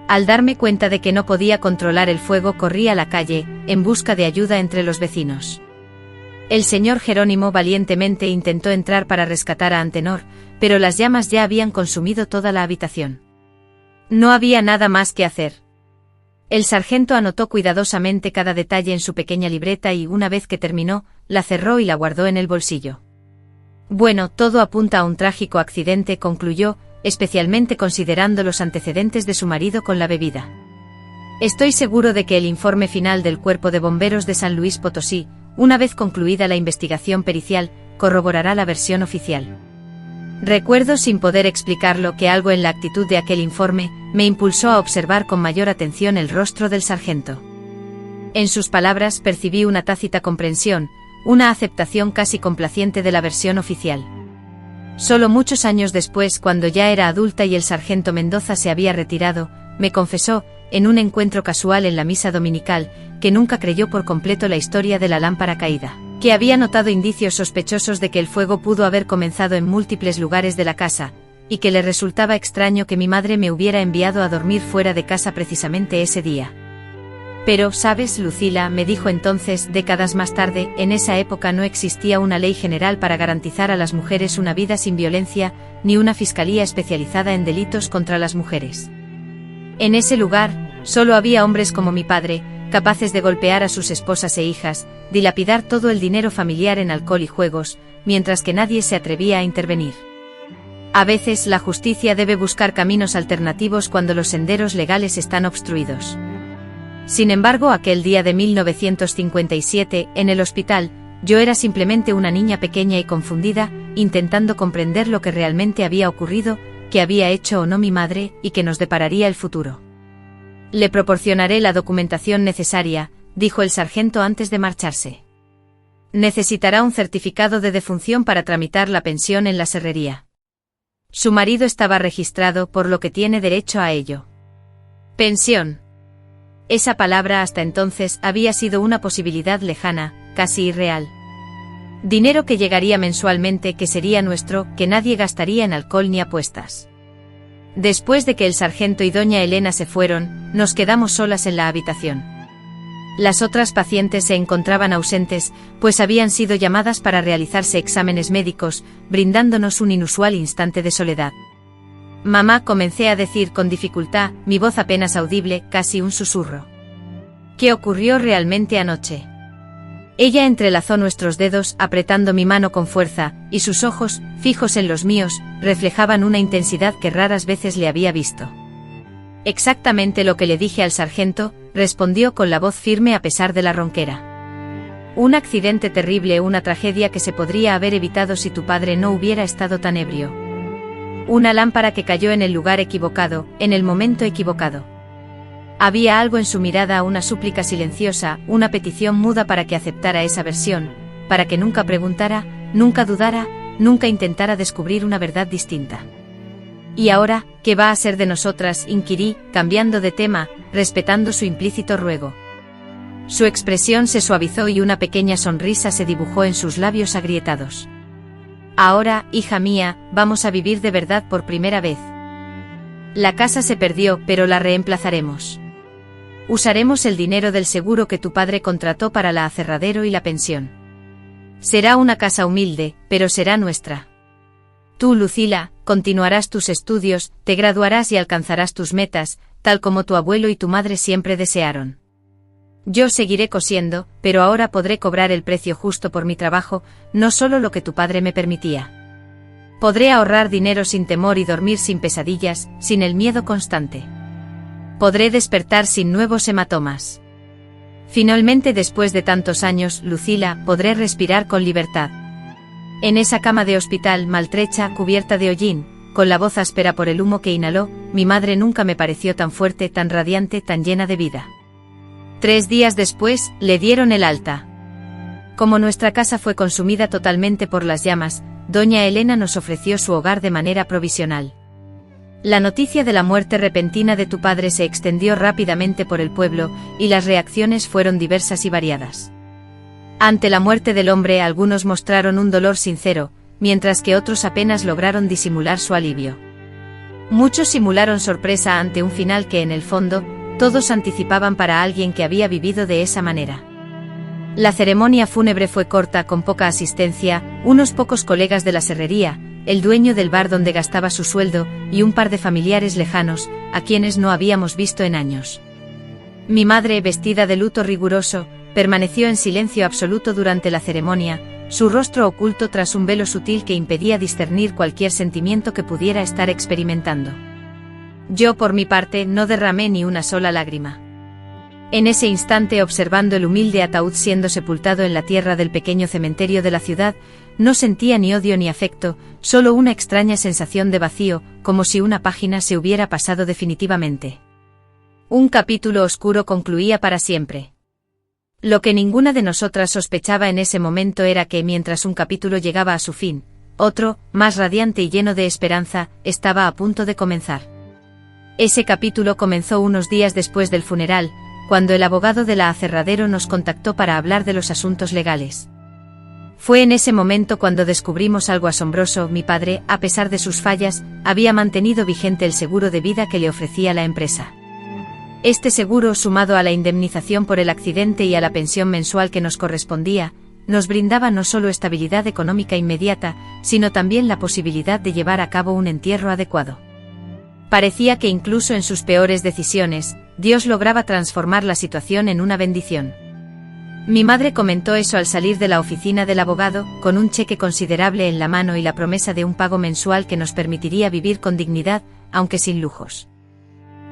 Al darme cuenta de que no podía controlar el fuego, corrí a la calle, en busca de ayuda entre los vecinos. El señor Jerónimo valientemente intentó entrar para rescatar a Antenor, pero las llamas ya habían consumido toda la habitación. No había nada más que hacer. El sargento anotó cuidadosamente cada detalle en su pequeña libreta y, una vez que terminó, la cerró y la guardó en el bolsillo. Bueno, todo apunta a un trágico accidente, concluyó, especialmente considerando los antecedentes de su marido con la bebida. Estoy seguro de que el informe final del Cuerpo de Bomberos de San Luis Potosí, una vez concluida la investigación pericial, corroborará la versión oficial. Recuerdo sin poder explicarlo que algo en la actitud de aquel informe me impulsó a observar con mayor atención el rostro del sargento. En sus palabras percibí una tácita comprensión, una aceptación casi complaciente de la versión oficial. Solo muchos años después, cuando ya era adulta y el sargento Mendoza se había retirado, me confesó, en un encuentro casual en la misa dominical, que nunca creyó por completo la historia de la lámpara caída, que había notado indicios sospechosos de que el fuego pudo haber comenzado en múltiples lugares de la casa, y que le resultaba extraño que mi madre me hubiera enviado a dormir fuera de casa precisamente ese día. Pero, ¿sabes, Lucila?, me dijo entonces, décadas más tarde, en esa época no existía una ley general para garantizar a las mujeres una vida sin violencia, ni una fiscalía especializada en delitos contra las mujeres. En ese lugar, solo había hombres como mi padre, capaces de golpear a sus esposas e hijas, dilapidar todo el dinero familiar en alcohol y juegos, mientras que nadie se atrevía a intervenir. A veces la justicia debe buscar caminos alternativos cuando los senderos legales están obstruidos. Sin embargo, aquel día de 1957, en el hospital, yo era simplemente una niña pequeña y confundida, intentando comprender lo que realmente había ocurrido, qué había hecho o no mi madre, y qué nos depararía el futuro. Le proporcionaré la documentación necesaria, dijo el sargento antes de marcharse. Necesitará un certificado de defunción para tramitar la pensión en la serrería. Su marido estaba registrado, por lo que tiene derecho a ello. Pensión. Esa palabra hasta entonces había sido una posibilidad lejana, casi irreal. Dinero que llegaría mensualmente, que sería nuestro, que nadie gastaría en alcohol ni apuestas. Después de que el sargento y doña Elena se fueron, nos quedamos solas en la habitación. Las otras pacientes se encontraban ausentes, pues habían sido llamadas para realizarse exámenes médicos, brindándonos un inusual instante de soledad. Mamá, comencé a decir con dificultad, mi voz apenas audible, casi un susurro. ¿Qué ocurrió realmente anoche? Ella entrelazó nuestros dedos, apretando mi mano con fuerza, y sus ojos, fijos en los míos, reflejaban una intensidad que raras veces le había visto. Exactamente lo que le dije al sargento, respondió con la voz firme a pesar de la ronquera. Un accidente terrible, una tragedia que se podría haber evitado si tu padre no hubiera estado tan ebrio. Una lámpara que cayó en el lugar equivocado, en el momento equivocado. Había algo en su mirada, una súplica silenciosa, una petición muda para que aceptara esa versión, para que nunca preguntara, nunca dudara, nunca intentara descubrir una verdad distinta. ¿Y ahora, qué va a ser de nosotras?, inquirí, cambiando de tema, respetando su implícito ruego. Su expresión se suavizó y una pequeña sonrisa se dibujó en sus labios agrietados. Ahora, hija mía, vamos a vivir de verdad por primera vez. La casa se perdió, pero la reemplazaremos. Usaremos el dinero del seguro que tu padre contrató para la aserradero y la pensión. Será una casa humilde, pero será nuestra. Tú, Lucila, continuarás tus estudios, te graduarás y alcanzarás tus metas, tal como tu abuelo y tu madre siempre desearon. Yo seguiré cosiendo, pero ahora podré cobrar el precio justo por mi trabajo, no solo lo que tu padre me permitía. Podré ahorrar dinero sin temor y dormir sin pesadillas, sin el miedo constante. Podré despertar sin nuevos hematomas. Finalmente, después de tantos años, Lucila, podré respirar con libertad. En esa cama de hospital, maltrecha, cubierta de hollín, con la voz áspera por el humo que inhaló, mi madre nunca me pareció tan fuerte, tan radiante, tan llena de vida. 3 días después, le dieron el alta. Como nuestra casa fue consumida totalmente por las llamas, doña Elena nos ofreció su hogar de manera provisional. La noticia de la muerte repentina de tu padre se extendió rápidamente por el pueblo, y las reacciones fueron diversas y variadas. Ante la muerte del hombre, algunos mostraron un dolor sincero, mientras que otros apenas lograron disimular su alivio. Muchos simularon sorpresa ante un final que, en el fondo, todos anticipaban para alguien que había vivido de esa manera. La ceremonia fúnebre fue corta, con poca asistencia, unos pocos colegas de la serrería, el dueño del bar donde gastaba su sueldo, y un par de familiares lejanos, a quienes no habíamos visto en años. Mi madre, vestida de luto riguroso, permaneció en silencio absoluto durante la ceremonia, su rostro oculto tras un velo sutil que impedía discernir cualquier sentimiento que pudiera estar experimentando. Yo, por mi parte, no derramé ni una sola lágrima. En ese instante, observando el humilde ataúd siendo sepultado en la tierra del pequeño cementerio de la ciudad, no sentía ni odio ni afecto, solo una extraña sensación de vacío, como si una página se hubiera pasado definitivamente. Un capítulo oscuro concluía para siempre. Lo que ninguna de nosotras sospechaba en ese momento era que, mientras un capítulo llegaba a su fin, otro, más radiante y lleno de esperanza, estaba a punto de comenzar. Ese capítulo comenzó unos días después del funeral, cuando el abogado de la aserradero nos contactó para hablar de los asuntos legales. Fue en ese momento cuando descubrimos algo asombroso. Mi padre, a pesar de sus fallas, había mantenido vigente el seguro de vida que le ofrecía la empresa. Este seguro, sumado a la indemnización por el accidente y a la pensión mensual que nos correspondía, nos brindaba no solo estabilidad económica inmediata, sino también la posibilidad de llevar a cabo un entierro adecuado. Parecía que incluso en sus peores decisiones, Dios lograba transformar la situación en una bendición. Mi madre comentó eso al salir de la oficina del abogado, con un cheque considerable en la mano y la promesa de un pago mensual que nos permitiría vivir con dignidad, aunque sin lujos.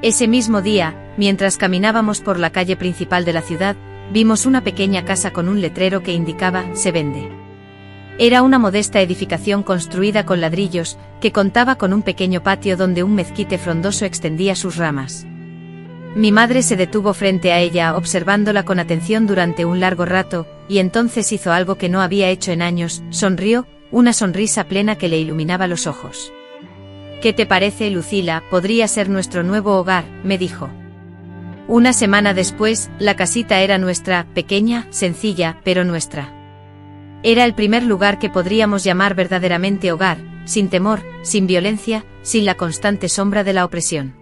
Ese mismo día, mientras caminábamos por la calle principal de la ciudad, vimos una pequeña casa con un letrero que indicaba «Se vende». Era una modesta edificación construida con ladrillos, que contaba con un pequeño patio donde un mezquite frondoso extendía sus ramas. Mi madre se detuvo frente a ella observándola con atención durante un largo rato, y entonces hizo algo que no había hecho en años, sonrió, una sonrisa plena que le iluminaba los ojos. «¿Qué te parece, Lucila? Podría ser nuestro nuevo hogar», me dijo. Una semana después, la casita era nuestra, pequeña, sencilla, pero nuestra. Era el primer lugar que podríamos llamar verdaderamente hogar, sin temor, sin violencia, sin la constante sombra de la opresión.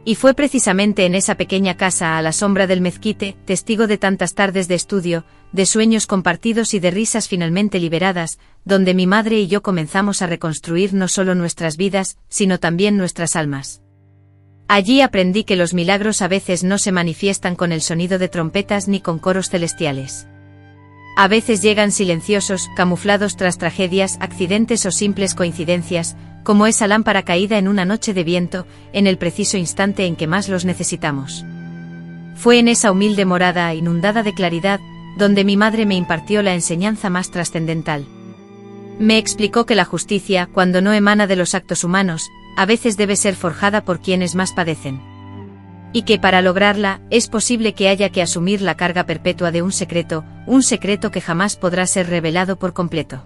Y fue precisamente en esa pequeña casa a la sombra del mezquite, testigo de tantas tardes de estudio, de sueños compartidos y de risas finalmente liberadas, donde mi madre y yo comenzamos a reconstruir no solo nuestras vidas, sino también nuestras almas. Allí aprendí que los milagros a veces no se manifiestan con el sonido de trompetas ni con coros celestiales. A veces llegan silenciosos, camuflados tras tragedias, accidentes o simples coincidencias, como esa lámpara caída en una noche de viento, en el preciso instante en que más los necesitamos. Fue en esa humilde morada inundada de claridad, donde mi madre me impartió la enseñanza más trascendental. Me explicó que la justicia, cuando no emana de los actos humanos, a veces debe ser forjada por quienes más padecen. Y que para lograrla, es posible que haya que asumir la carga perpetua de un secreto que jamás podrá ser revelado por completo.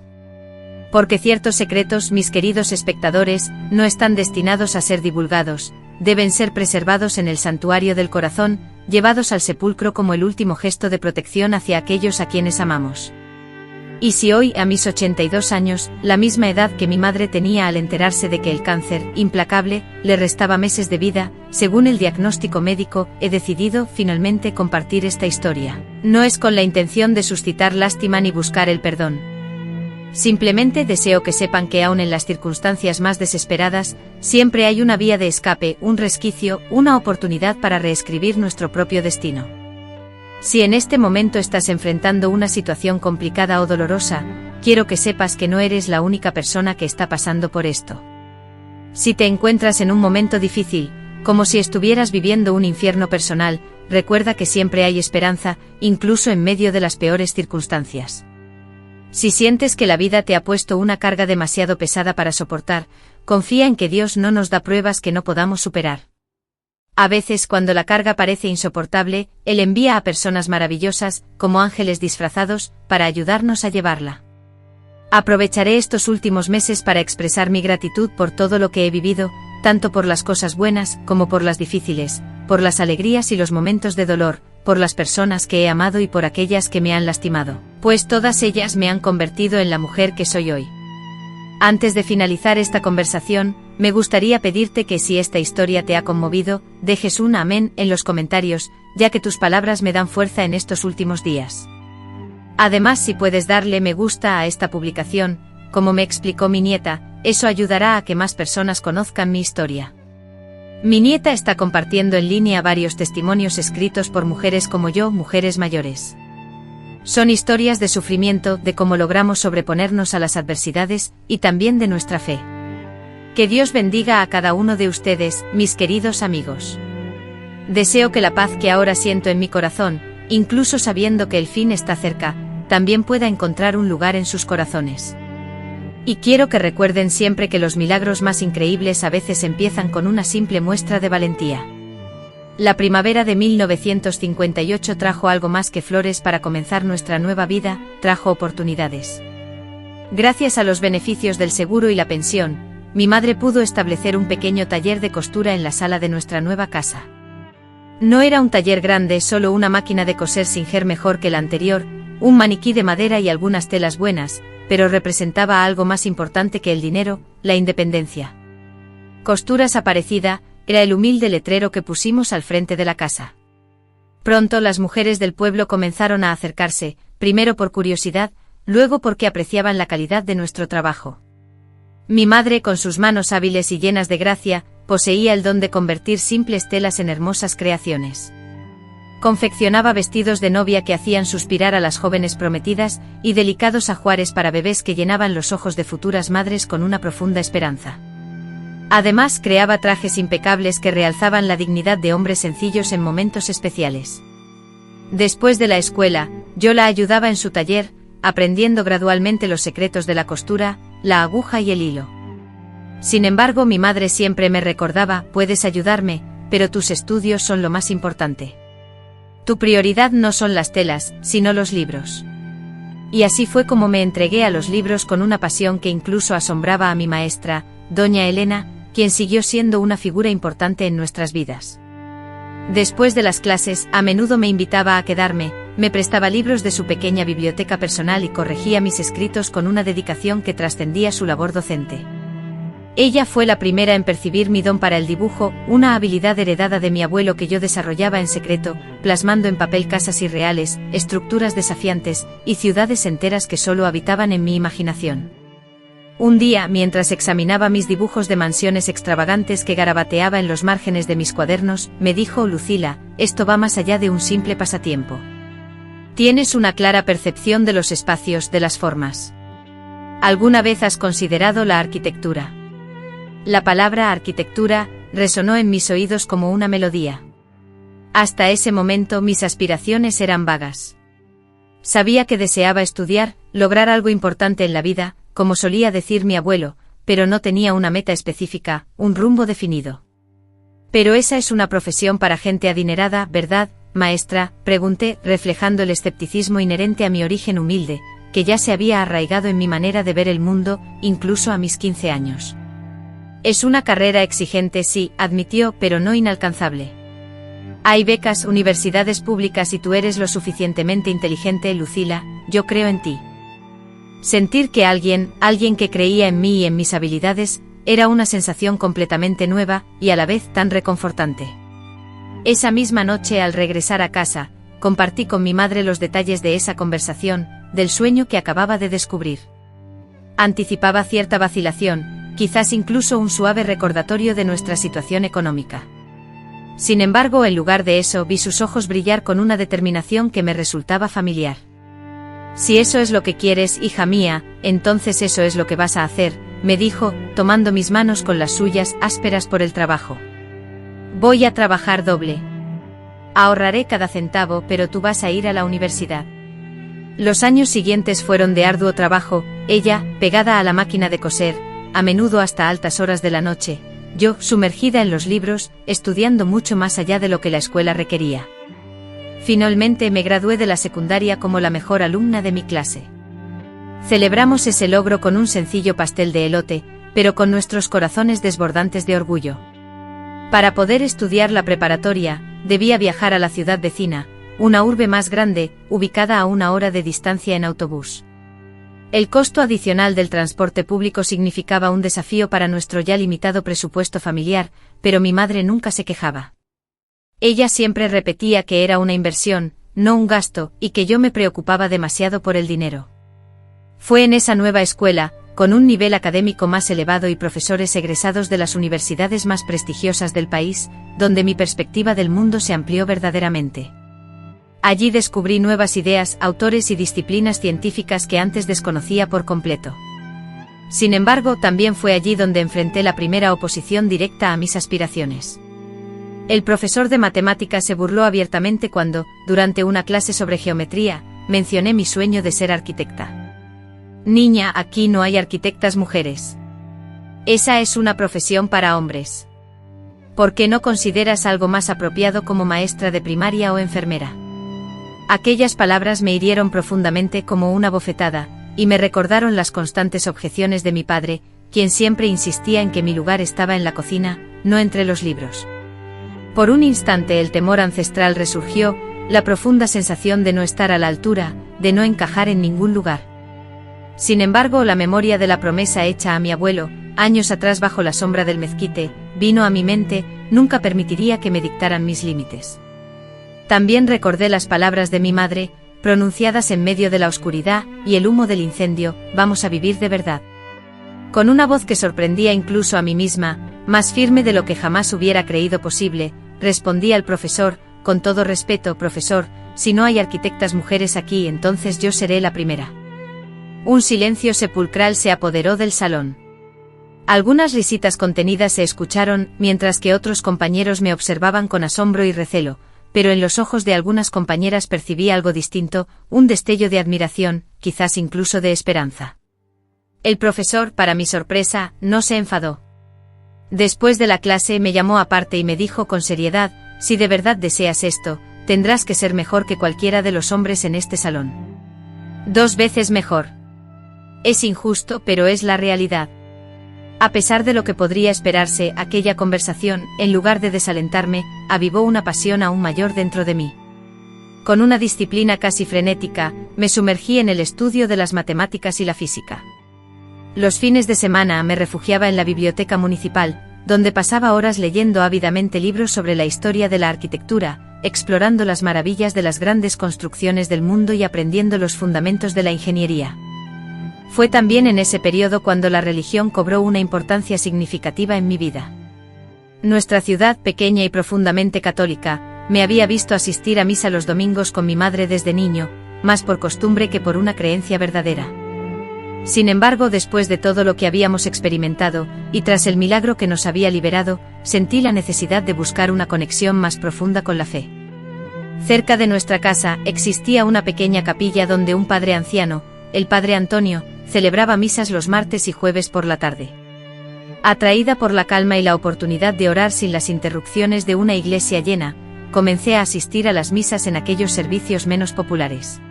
Porque ciertos secretos, mis queridos espectadores, no están destinados a ser divulgados, deben ser preservados en el santuario del corazón, llevados al sepulcro como el último gesto de protección hacia aquellos a quienes amamos. Y si hoy, a mis 82 años, la misma edad que mi madre tenía al enterarse de que el cáncer, implacable, le restaba meses de vida, según el diagnóstico médico, he decidido, finalmente, compartir esta historia. No es con la intención de suscitar lástima ni buscar el perdón. Simplemente deseo que sepan que aun en las circunstancias más desesperadas, siempre hay una vía de escape, un resquicio, una oportunidad para reescribir nuestro propio destino. Si en este momento estás enfrentando una situación complicada o dolorosa, quiero que sepas que no eres la única persona que está pasando por esto. Si te encuentras en un momento difícil, como si estuvieras viviendo un infierno personal, recuerda que siempre hay esperanza, incluso en medio de las peores circunstancias. Si sientes que la vida te ha puesto una carga demasiado pesada para soportar, confía en que Dios no nos da pruebas que no podamos superar. A veces, cuando la carga parece insoportable, Él envía a personas maravillosas, como ángeles disfrazados, para ayudarnos a llevarla. Aprovecharé estos últimos meses para expresar mi gratitud por todo lo que he vivido, tanto por las cosas buenas, como por las difíciles, por las alegrías y los momentos de dolor, por las personas que he amado y por aquellas que me han lastimado, pues todas ellas me han convertido en la mujer que soy hoy. Antes de finalizar esta conversación, me gustaría pedirte que si esta historia te ha conmovido, dejes un amén en los comentarios, ya que tus palabras me dan fuerza en estos últimos días. Además, si puedes darle me gusta a esta publicación, como me explicó mi nieta, eso ayudará a que más personas conozcan mi historia. Mi nieta está compartiendo en línea varios testimonios escritos por mujeres como yo, mujeres mayores. Son historias de sufrimiento, de cómo logramos sobreponernos a las adversidades, y también de nuestra fe. Que Dios bendiga a cada uno de ustedes, mis queridos amigos. Deseo que la paz que ahora siento en mi corazón, incluso sabiendo que el fin está cerca, también pueda encontrar un lugar en sus corazones. Y quiero que recuerden siempre que los milagros más increíbles a veces empiezan con una simple muestra de valentía. La primavera de 1958 trajo algo más que flores para comenzar nuestra nueva vida, trajo oportunidades. Gracias a los beneficios del seguro y la pensión, mi madre pudo establecer un pequeño taller de costura en la sala de nuestra nueva casa. No era un taller grande, solo una máquina de coser Singer mejor que la anterior, un maniquí de madera y algunas telas buenas, pero representaba algo más importante que el dinero, la independencia. Costuras Aparecida era el humilde letrero que pusimos al frente de la casa. Pronto las mujeres del pueblo comenzaron a acercarse, primero por curiosidad, luego porque apreciaban la calidad de nuestro trabajo. Mi madre, con sus manos hábiles y llenas de gracia, poseía el don de convertir simples telas en hermosas creaciones. Confeccionaba vestidos de novia que hacían suspirar a las jóvenes prometidas y delicados ajuares para bebés que llenaban los ojos de futuras madres con una profunda esperanza. Además, creaba trajes impecables que realzaban la dignidad de hombres sencillos en momentos especiales. Después de la escuela, yo la ayudaba en su taller, aprendiendo gradualmente los secretos de la costura, la aguja y el hilo. Sin embargo, mi madre siempre me recordaba: puedes ayudarme, pero tus estudios son lo más importante. Tu prioridad no son las telas, sino los libros. Y así fue como me entregué a los libros con una pasión que incluso asombraba a mi maestra, doña Elena, quien siguió siendo una figura importante en nuestras vidas. Después de las clases, a menudo me invitaba a quedarme, me prestaba libros de su pequeña biblioteca personal y corregía mis escritos con una dedicación que trascendía su labor docente. Ella fue la primera en percibir mi don para el dibujo, una habilidad heredada de mi abuelo que yo desarrollaba en secreto, plasmando en papel casas irreales, estructuras desafiantes, y ciudades enteras que solo habitaban en mi imaginación. Un día, mientras examinaba mis dibujos de mansiones extravagantes que garabateaba en los márgenes de mis cuadernos, me dijo: Lucila, esto va más allá de un simple pasatiempo. Tienes una clara percepción de los espacios, de las formas. ¿Alguna vez has considerado la arquitectura? La palabra arquitectura resonó en mis oídos como una melodía. Hasta ese momento mis aspiraciones eran vagas. Sabía que deseaba estudiar, lograr algo importante en la vida, como solía decir mi abuelo, pero no tenía una meta específica, un rumbo definido. Pero esa es una profesión para gente adinerada, ¿verdad, maestra?, pregunté, reflejando el escepticismo inherente a mi origen humilde, que ya se había arraigado en mi manera de ver el mundo, incluso a mis 15 años. Es una carrera exigente, sí, admitió, pero no inalcanzable. Hay becas, universidades públicas y tú eres lo suficientemente inteligente, Lucila, yo creo en ti. Sentir que alguien que creía en mí y en mis habilidades, era una sensación completamente nueva, y a la vez tan reconfortante. Esa misma noche, al regresar a casa, compartí con mi madre los detalles de esa conversación, del sueño que acababa de descubrir. Anticipaba cierta vacilación, quizás incluso un suave recordatorio de nuestra situación económica. Sin embargo, en lugar de eso, vi sus ojos brillar con una determinación que me resultaba familiar. Si eso es lo que quieres, hija mía, entonces eso es lo que vas a hacer, me dijo, tomando mis manos con las suyas, ásperas por el trabajo. Voy a trabajar doble. Ahorraré cada centavo, pero tú vas a ir a la universidad. Los años siguientes fueron de arduo trabajo, ella, pegada a la máquina de coser, a menudo hasta altas horas de la noche, yo, sumergida en los libros, estudiando mucho más allá de lo que la escuela requería. Finalmente me gradué de la secundaria como la mejor alumna de mi clase. Celebramos ese logro con un sencillo pastel de elote, pero con nuestros corazones desbordantes de orgullo. Para poder estudiar la preparatoria, debía viajar a la ciudad vecina, una urbe más grande, ubicada a 1 hora de distancia en autobús. El costo adicional del transporte público significaba un desafío para nuestro ya limitado presupuesto familiar, pero mi madre nunca se quejaba. Ella siempre repetía que era una inversión, no un gasto, y que yo me preocupaba demasiado por el dinero. Fue en esa nueva escuela, con un nivel académico más elevado y profesores egresados de las universidades más prestigiosas del país, donde mi perspectiva del mundo se amplió verdaderamente. Allí descubrí nuevas ideas, autores y disciplinas científicas que antes desconocía por completo. Sin embargo, también fue allí donde enfrenté la primera oposición directa a mis aspiraciones. El profesor de matemáticas se burló abiertamente cuando, durante una clase sobre geometría, mencioné mi sueño de ser arquitecta. Niña, aquí no hay arquitectas mujeres. Esa es una profesión para hombres. ¿Por qué no consideras algo más apropiado como maestra de primaria o enfermera? Aquellas palabras me hirieron profundamente como una bofetada, y me recordaron las constantes objeciones de mi padre, quien siempre insistía en que mi lugar estaba en la cocina, no entre los libros. Por un instante el temor ancestral resurgió, la profunda sensación de no estar a la altura, de no encajar en ningún lugar. Sin embargo, la memoria de la promesa hecha a mi abuelo, años atrás bajo la sombra del mezquite, vino a mi mente, nunca permitiría que me dictaran mis límites. También recordé las palabras de mi madre, pronunciadas en medio de la oscuridad y el humo del incendio: vamos a vivir de verdad. Con una voz que sorprendía incluso a mí misma, Más firme de lo que jamás hubiera creído posible, respondí al profesor, con todo respeto, profesor, si no hay arquitectas mujeres aquí, entonces yo seré la primera. Un silencio sepulcral se apoderó del salón. Algunas risitas contenidas se escucharon, mientras que otros compañeros me observaban con asombro y recelo, pero en los ojos de algunas compañeras percibí algo distinto, un destello de admiración, quizás incluso de esperanza. El profesor, para mi sorpresa, no se enfadó. Después de la clase me llamó aparte y me dijo con seriedad: si de verdad deseas esto, tendrás que ser mejor que cualquiera de los hombres en este salón. 2 veces mejor. Es injusto, pero es la realidad. A pesar de lo que podría esperarse, aquella conversación, en lugar de desalentarme, avivó una pasión aún mayor dentro de mí. Con una disciplina casi frenética, me sumergí en el estudio de las matemáticas y la física. Los fines de semana me refugiaba en la biblioteca municipal, donde pasaba horas leyendo ávidamente libros sobre la historia de la arquitectura, explorando las maravillas de las grandes construcciones del mundo y aprendiendo los fundamentos de la ingeniería. Fue también en ese periodo cuando la religión cobró una importancia significativa en mi vida. Nuestra ciudad, pequeña y profundamente católica, me había visto asistir a misa los domingos con mi madre desde niño, más por costumbre que por una creencia verdadera. Sin embargo, después de todo lo que habíamos experimentado, y tras el milagro que nos había liberado, sentí la necesidad de buscar una conexión más profunda con la fe. Cerca de nuestra casa existía una pequeña capilla donde un padre anciano, el padre Antonio, celebraba misas los martes y jueves por la tarde. Atraída por la calma y la oportunidad de orar sin las interrupciones de una iglesia llena, comencé a asistir a las misas en aquellos servicios menos populares.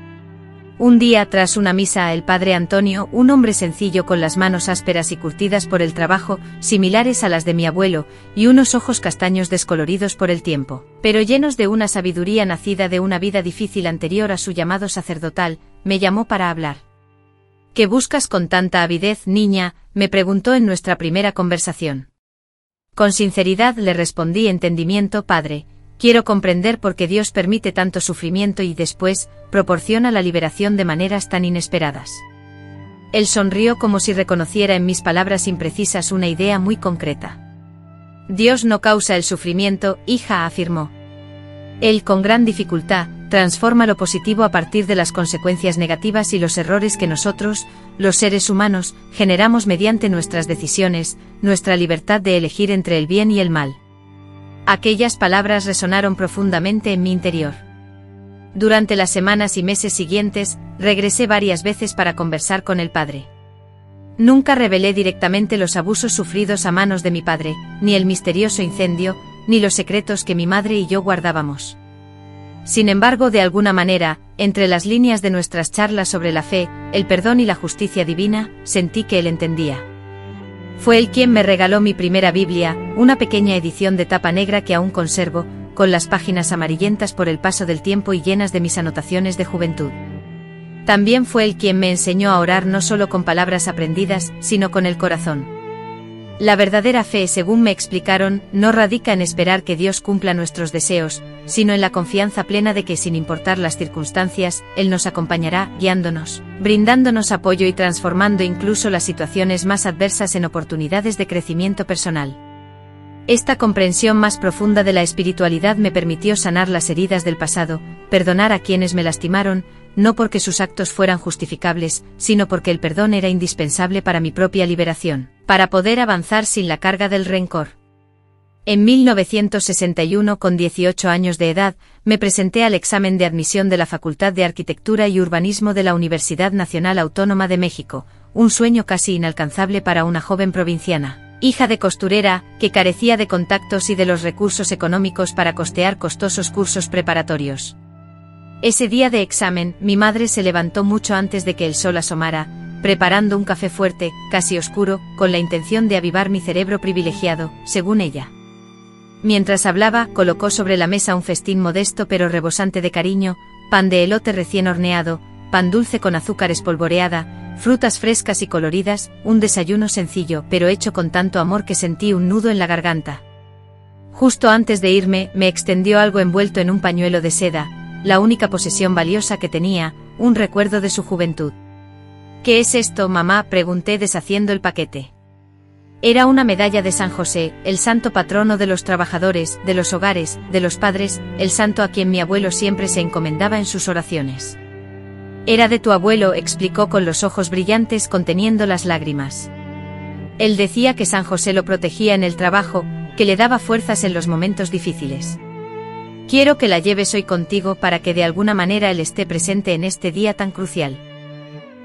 Un día, tras una misa, el padre Antonio, un hombre sencillo con las manos ásperas y curtidas por el trabajo, similares a las de mi abuelo, y unos ojos castaños descoloridos por el tiempo, pero llenos de una sabiduría nacida de una vida difícil anterior a su llamado sacerdotal, me llamó para hablar. ¿Qué buscas con tanta avidez, niña?, me preguntó en nuestra primera conversación. Con sinceridad le respondí: entendimiento, padre. Quiero comprender por qué Dios permite tanto sufrimiento y después proporciona la liberación de maneras tan inesperadas. Él sonrió como si reconociera en mis palabras imprecisas una idea muy concreta. Dios no causa el sufrimiento, hija, afirmó. Él, con gran dificultad, transforma lo positivo a partir de las consecuencias negativas y los errores que nosotros, los seres humanos, generamos mediante nuestras decisiones, nuestra libertad de elegir entre el bien y el mal. Aquellas palabras resonaron profundamente en mi interior. Durante las semanas y meses siguientes, regresé varias veces para conversar con el padre. Nunca revelé directamente los abusos sufridos a manos de mi padre, ni el misterioso incendio, ni los secretos que mi madre y yo guardábamos. Sin embargo, de alguna manera, entre las líneas de nuestras charlas sobre la fe, el perdón y la justicia divina, sentí que él entendía. Fue él quien me regaló mi primera Biblia, una pequeña edición de tapa negra que aún conservo, con las páginas amarillentas por el paso del tiempo y llenas de mis anotaciones de juventud. También fue él quien me enseñó a orar no solo con palabras aprendidas, sino con el corazón. La verdadera fe, según me explicaron, no radica en esperar que Dios cumpla nuestros deseos, sino en la confianza plena de que, sin importar las circunstancias, Él nos acompañará, guiándonos, brindándonos apoyo y transformando incluso las situaciones más adversas en oportunidades de crecimiento personal. Esta comprensión más profunda de la espiritualidad me permitió sanar las heridas del pasado, perdonar a quienes me lastimaron, no porque sus actos fueran justificables, sino porque el perdón era indispensable para mi propia liberación, para poder avanzar sin la carga del rencor. En 1961, con 18 años de edad, me presenté al examen de admisión de la Facultad de Arquitectura y Urbanismo de la Universidad Nacional Autónoma de México, un sueño casi inalcanzable para una joven provinciana, hija de costurera, que carecía de contactos y de los recursos económicos para costear costosos cursos preparatorios. Ese día de examen, mi madre se levantó mucho antes de que el sol asomara, preparando un café fuerte, casi oscuro, con la intención de avivar mi cerebro privilegiado, según ella. Mientras hablaba, colocó sobre la mesa un festín modesto pero rebosante de cariño: pan de elote recién horneado, pan dulce con azúcar espolvoreada, frutas frescas y coloridas, un desayuno sencillo pero hecho con tanto amor que sentí un nudo en la garganta. Justo antes de irme, me extendió algo envuelto en un pañuelo de seda, la única posesión valiosa que tenía, un recuerdo de su juventud. ¿Qué es esto, mamá?, pregunté deshaciendo el paquete. Era una medalla de San José, el santo patrono de los trabajadores, de los hogares, de los padres, el santo a quien mi abuelo siempre se encomendaba en sus oraciones. Era de tu abuelo, explicó con los ojos brillantes conteniendo las lágrimas. Él decía que San José lo protegía en el trabajo, que le daba fuerzas en los momentos difíciles. Quiero que la lleves hoy contigo para que de alguna manera él esté presente en este día tan crucial.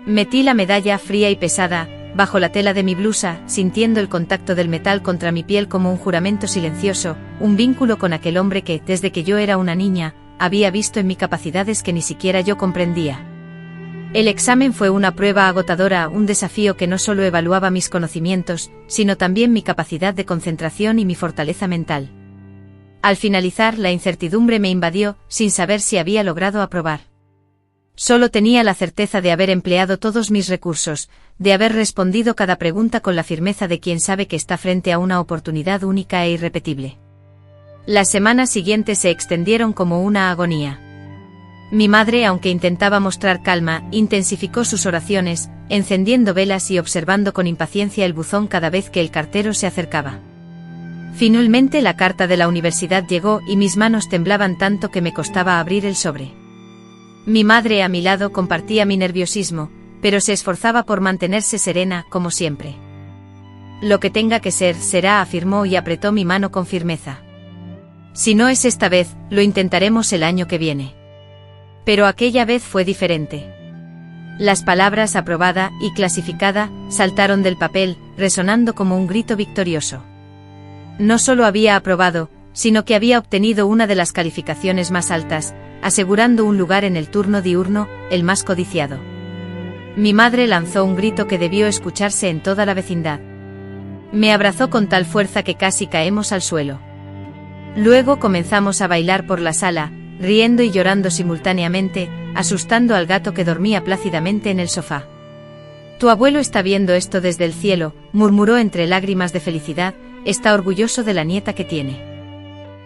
Metí la medalla fría y pesada, bajo la tela de mi blusa, sintiendo el contacto del metal contra mi piel como un juramento silencioso, un vínculo con aquel hombre que, desde que yo era una niña, había visto en mí capacidades que ni siquiera yo comprendía. El examen fue una prueba agotadora, un desafío que no solo evaluaba mis conocimientos, sino también mi capacidad de concentración y mi fortaleza mental. Al finalizar, la incertidumbre me invadió, sin saber si había logrado aprobar. Solo tenía la certeza de haber empleado todos mis recursos, de haber respondido cada pregunta con la firmeza de quien sabe que está frente a una oportunidad única e irrepetible. Las semanas siguientes se extendieron como una agonía. Mi madre, aunque intentaba mostrar calma, intensificó sus oraciones, encendiendo velas y observando con impaciencia el buzón cada vez que el cartero se acercaba. Finalmente la carta de la universidad llegó y mis manos temblaban tanto que me costaba abrir el sobre. Mi madre a mi lado compartía mi nerviosismo, pero se esforzaba por mantenerse serena, como siempre. Lo que tenga que ser, será, afirmó y apretó mi mano con firmeza. Si no es esta vez, lo intentaremos el año que viene. Pero aquella vez fue diferente. Las palabras aprobada y clasificada saltaron del papel, resonando como un grito victorioso. No solo había aprobado, sino que había obtenido una de las calificaciones más altas, asegurando un lugar en el turno diurno, el más codiciado. Mi madre lanzó un grito que debió escucharse en toda la vecindad. Me abrazó con tal fuerza que casi caemos al suelo. Luego comenzamos a bailar por la sala, riendo y llorando simultáneamente, asustando al gato que dormía plácidamente en el sofá. Tu abuelo está viendo esto desde el cielo, murmuró entre lágrimas de felicidad, está orgulloso de la nieta que tiene.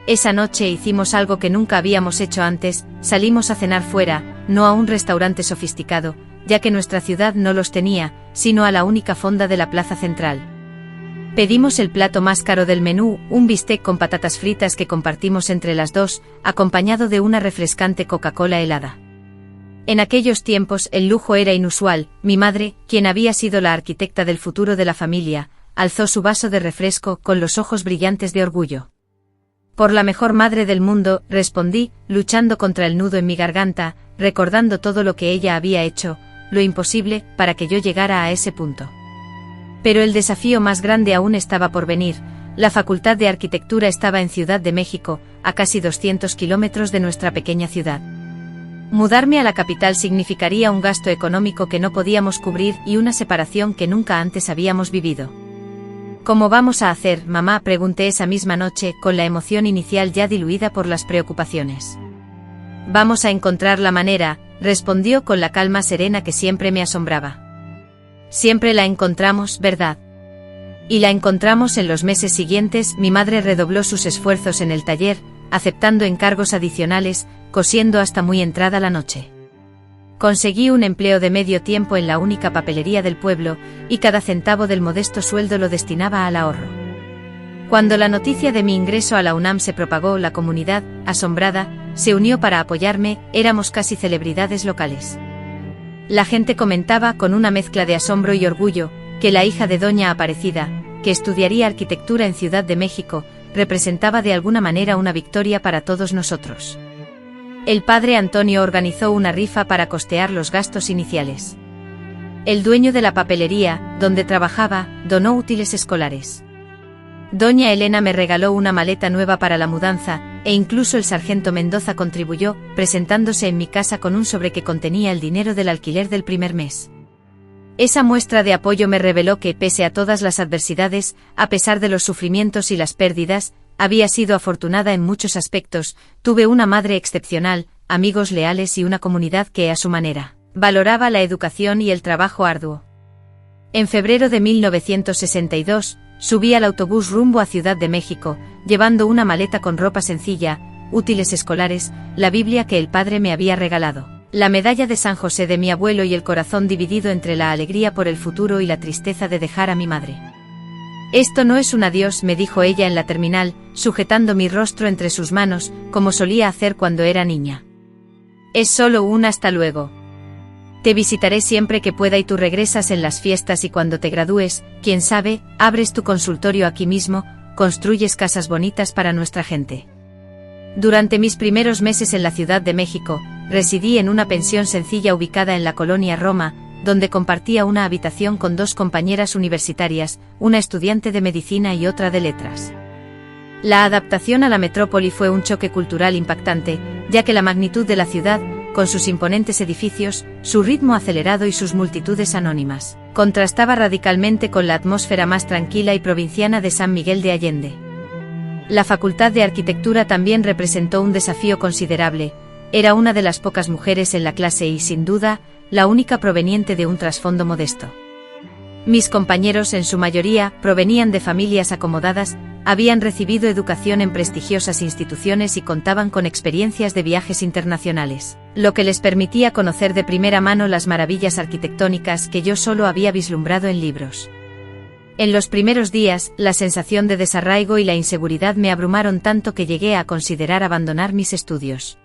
Esa noche hicimos algo que nunca habíamos hecho antes, salimos a cenar fuera, no a un restaurante sofisticado, ya que nuestra ciudad no los tenía, sino a la única fonda de la plaza central. Pedimos el plato más caro del menú, un bistec con patatas fritas que compartimos entre las dos, acompañado de una refrescante Coca-Cola helada. En aquellos tiempos el lujo era inusual. Mi madre, quien había sido la arquitecta del futuro de la familia, alzó su vaso de refresco con los ojos brillantes de orgullo. Por la mejor madre del mundo, respondí, luchando contra el nudo en mi garganta, recordando todo lo que ella había hecho, lo imposible, para que yo llegara a ese punto. Pero el desafío más grande aún estaba por venir. La Facultad de Arquitectura estaba en Ciudad de México, a casi 200 kilómetros de nuestra pequeña ciudad. Mudarme a la capital significaría un gasto económico que no podíamos cubrir y una separación que nunca antes habíamos vivido. ¿Cómo vamos a hacer, mamá?, pregunté esa misma noche, con la emoción inicial ya diluida por las preocupaciones. Vamos a encontrar la manera, respondió con la calma serena que siempre me asombraba. Siempre la encontramos, ¿verdad? Y la encontramos en los meses siguientes. Mi madre redobló sus esfuerzos en el taller, aceptando encargos adicionales, cosiendo hasta muy entrada la noche. Conseguí un empleo de medio tiempo en la única papelería del pueblo, y cada centavo del modesto sueldo lo destinaba al ahorro. Cuando la noticia de mi ingreso a la UNAM se propagó, la comunidad, asombrada, se unió para apoyarme. Éramos casi celebridades locales. La gente comentaba con una mezcla de asombro y orgullo, que la hija de doña Aparecida, que estudiaría arquitectura en Ciudad de México, representaba de alguna manera una victoria para todos nosotros. El padre Antonio organizó una rifa para costear los gastos iniciales. El dueño de la papelería, donde trabajaba, donó útiles escolares. Doña Elena me regaló una maleta nueva para la mudanza, e incluso el sargento Mendoza contribuyó, presentándose en mi casa con un sobre que contenía el dinero del alquiler del primer mes. Esa muestra de apoyo me reveló que, pese a todas las adversidades, a pesar de los sufrimientos y las pérdidas, había sido afortunada en muchos aspectos. Tuve una madre excepcional, amigos leales y una comunidad que, a su manera, valoraba la educación y el trabajo arduo. En febrero de 1962, subí al autobús rumbo a Ciudad de México, llevando una maleta con ropa sencilla, útiles escolares, la Biblia que el padre me había regalado, la medalla de San José de mi abuelo y el corazón dividido entre la alegría por el futuro y la tristeza de dejar a mi madre. Esto no es un adiós, me dijo ella en la terminal, sujetando mi rostro entre sus manos, como solía hacer cuando era niña. Es solo un hasta luego. Te visitaré siempre que pueda y tú regresas en las fiestas y cuando te gradúes, quién sabe, abres tu consultorio aquí mismo, construyes casas bonitas para nuestra gente. Durante mis primeros meses en la Ciudad de México, residí en una pensión sencilla ubicada en la colonia Roma, donde compartía una habitación con 2 compañeras universitarias, una estudiante de medicina y otra de letras. La adaptación a la metrópoli fue un choque cultural impactante, ya que la magnitud de la ciudad, con sus imponentes edificios, su ritmo acelerado y sus multitudes anónimas, contrastaba radicalmente con la atmósfera más tranquila y provinciana de San Miguel de Allende. La Facultad de Arquitectura también representó un desafío considerable. Era una de las pocas mujeres en la clase y, sin duda, la única proveniente de un trasfondo modesto. Mis compañeros, en su mayoría, provenían de familias acomodadas, habían recibido educación en prestigiosas instituciones y contaban con experiencias de viajes internacionales, lo que les permitía conocer de primera mano las maravillas arquitectónicas que yo solo había vislumbrado en libros. En los primeros días, la sensación de desarraigo y la inseguridad me abrumaron tanto que llegué a considerar abandonar mis estudios.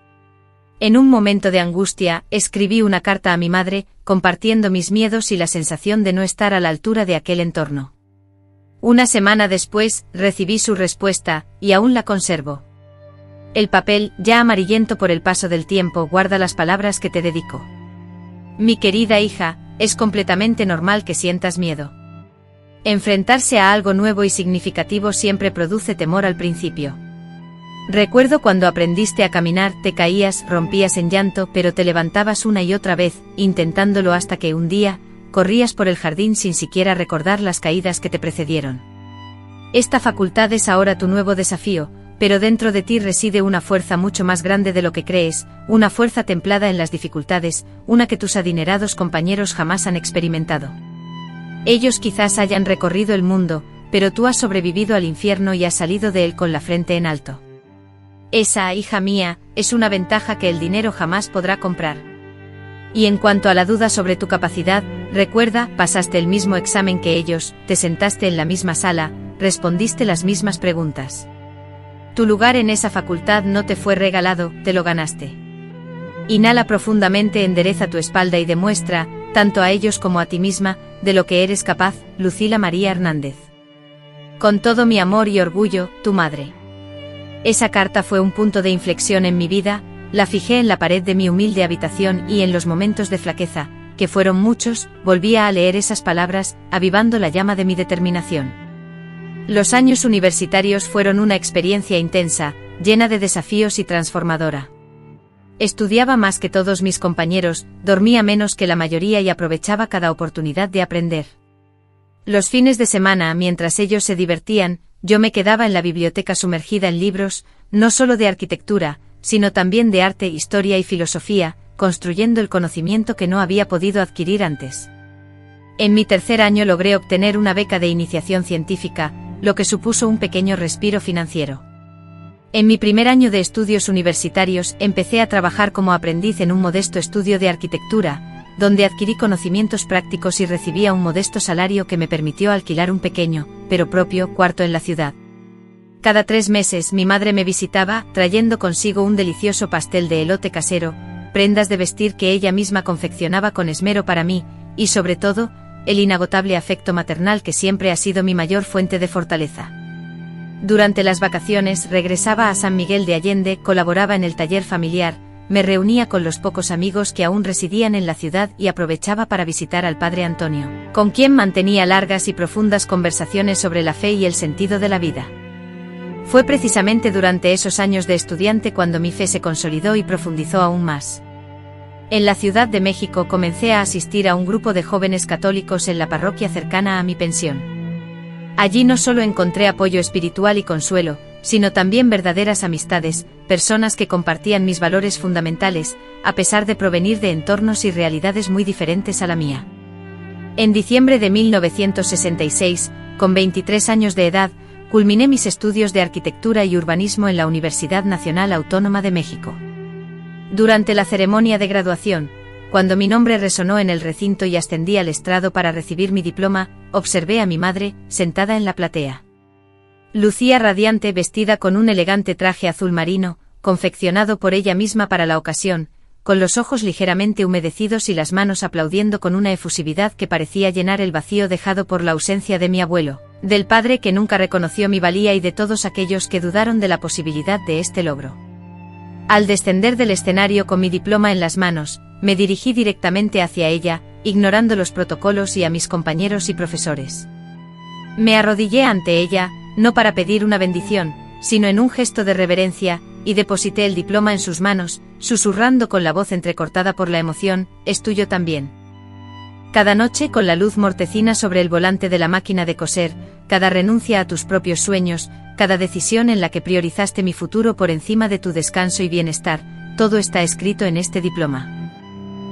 En un momento de angustia, escribí una carta a mi madre, compartiendo mis miedos y la sensación de no estar a la altura de aquel entorno. Una semana después, recibí su respuesta, y aún la conservo. El papel, ya amarillento por el paso del tiempo, guarda las palabras que te dedico. Mi querida hija, es completamente normal que sientas miedo. Enfrentarse a algo nuevo y significativo siempre produce temor al principio. Recuerdo cuando aprendiste a caminar, te caías, rompías en llanto, pero te levantabas una y otra vez, intentándolo hasta que un día, corrías por el jardín sin siquiera recordar las caídas que te precedieron. Esta facultad es ahora tu nuevo desafío, pero dentro de ti reside una fuerza mucho más grande de lo que crees, una fuerza templada en las dificultades, una que tus adinerados compañeros jamás han experimentado. Ellos quizás hayan recorrido el mundo, pero tú has sobrevivido al infierno y has salido de él con la frente en alto. Esa, hija mía, es una ventaja que el dinero jamás podrá comprar. Y en cuanto a la duda sobre tu capacidad, recuerda, pasaste el mismo examen que ellos, te sentaste en la misma sala, respondiste las mismas preguntas. Tu lugar en esa facultad no te fue regalado, te lo ganaste. Inhala profundamente, endereza tu espalda y demuestra, tanto a ellos como a ti misma, de lo que eres capaz, Lucila María Hernández. Con todo mi amor y orgullo, tu madre. Esa carta fue un punto de inflexión en mi vida, la fijé en la pared de mi humilde habitación y en los momentos de flaqueza, que fueron muchos, volvía a leer esas palabras, avivando la llama de mi determinación. Los años universitarios fueron una experiencia intensa, llena de desafíos y transformadora. Estudiaba más que todos mis compañeros, dormía menos que la mayoría y aprovechaba cada oportunidad de aprender. Los fines de semana, mientras ellos se divertían, yo me quedaba en la biblioteca sumergida en libros, no solo de arquitectura, sino también de arte, historia y filosofía, construyendo el conocimiento que no había podido adquirir antes. En mi tercer año logré obtener una beca de iniciación científica, lo que supuso un pequeño respiro financiero. En mi primer año de estudios universitarios empecé a trabajar como aprendiz en un modesto estudio de arquitectura, donde adquirí conocimientos prácticos y recibía un modesto salario que me permitió alquilar un pequeño, pero propio, cuarto en la ciudad. Cada 3 meses mi madre me visitaba, trayendo consigo un delicioso pastel de elote casero, prendas de vestir que ella misma confeccionaba con esmero para mí, y sobre todo, el inagotable afecto maternal que siempre ha sido mi mayor fuente de fortaleza. Durante las vacaciones regresaba a San Miguel de Allende, colaboraba en el taller familiar, me reunía con los pocos amigos que aún residían en la ciudad y aprovechaba para visitar al padre Antonio, con quien mantenía largas y profundas conversaciones sobre la fe y el sentido de la vida. Fue precisamente durante esos años de estudiante cuando mi fe se consolidó y profundizó aún más. En la Ciudad de México comencé a asistir a un grupo de jóvenes católicos en la parroquia cercana a mi pensión. Allí no solo encontré apoyo espiritual y consuelo, sino también verdaderas amistades, personas que compartían mis valores fundamentales, a pesar de provenir de entornos y realidades muy diferentes a la mía. En diciembre de 1966, con 23 años de edad, culminé mis estudios de arquitectura y urbanismo en la Universidad Nacional Autónoma de México. Durante la ceremonia de graduación, cuando mi nombre resonó en el recinto y ascendí al estrado para recibir mi diploma, observé a mi madre, sentada en la platea. Lucía radiante, vestida con un elegante traje azul marino, confeccionado por ella misma para la ocasión, con los ojos ligeramente humedecidos y las manos aplaudiendo con una efusividad que parecía llenar el vacío dejado por la ausencia de mi abuelo, del padre que nunca reconoció mi valía y de todos aquellos que dudaron de la posibilidad de este logro. Al descender del escenario con mi diploma en las manos, me dirigí directamente hacia ella, ignorando los protocolos y a mis compañeros y profesores. Me arrodillé ante ella, no para pedir una bendición, sino en un gesto de reverencia, y deposité el diploma en sus manos, susurrando con la voz entrecortada por la emoción: «Es tuyo también». Cada noche, con la luz mortecina sobre el volante de la máquina de coser, cada renuncia a tus propios sueños, cada decisión en la que priorizaste mi futuro por encima de tu descanso y bienestar, todo está escrito en este diploma.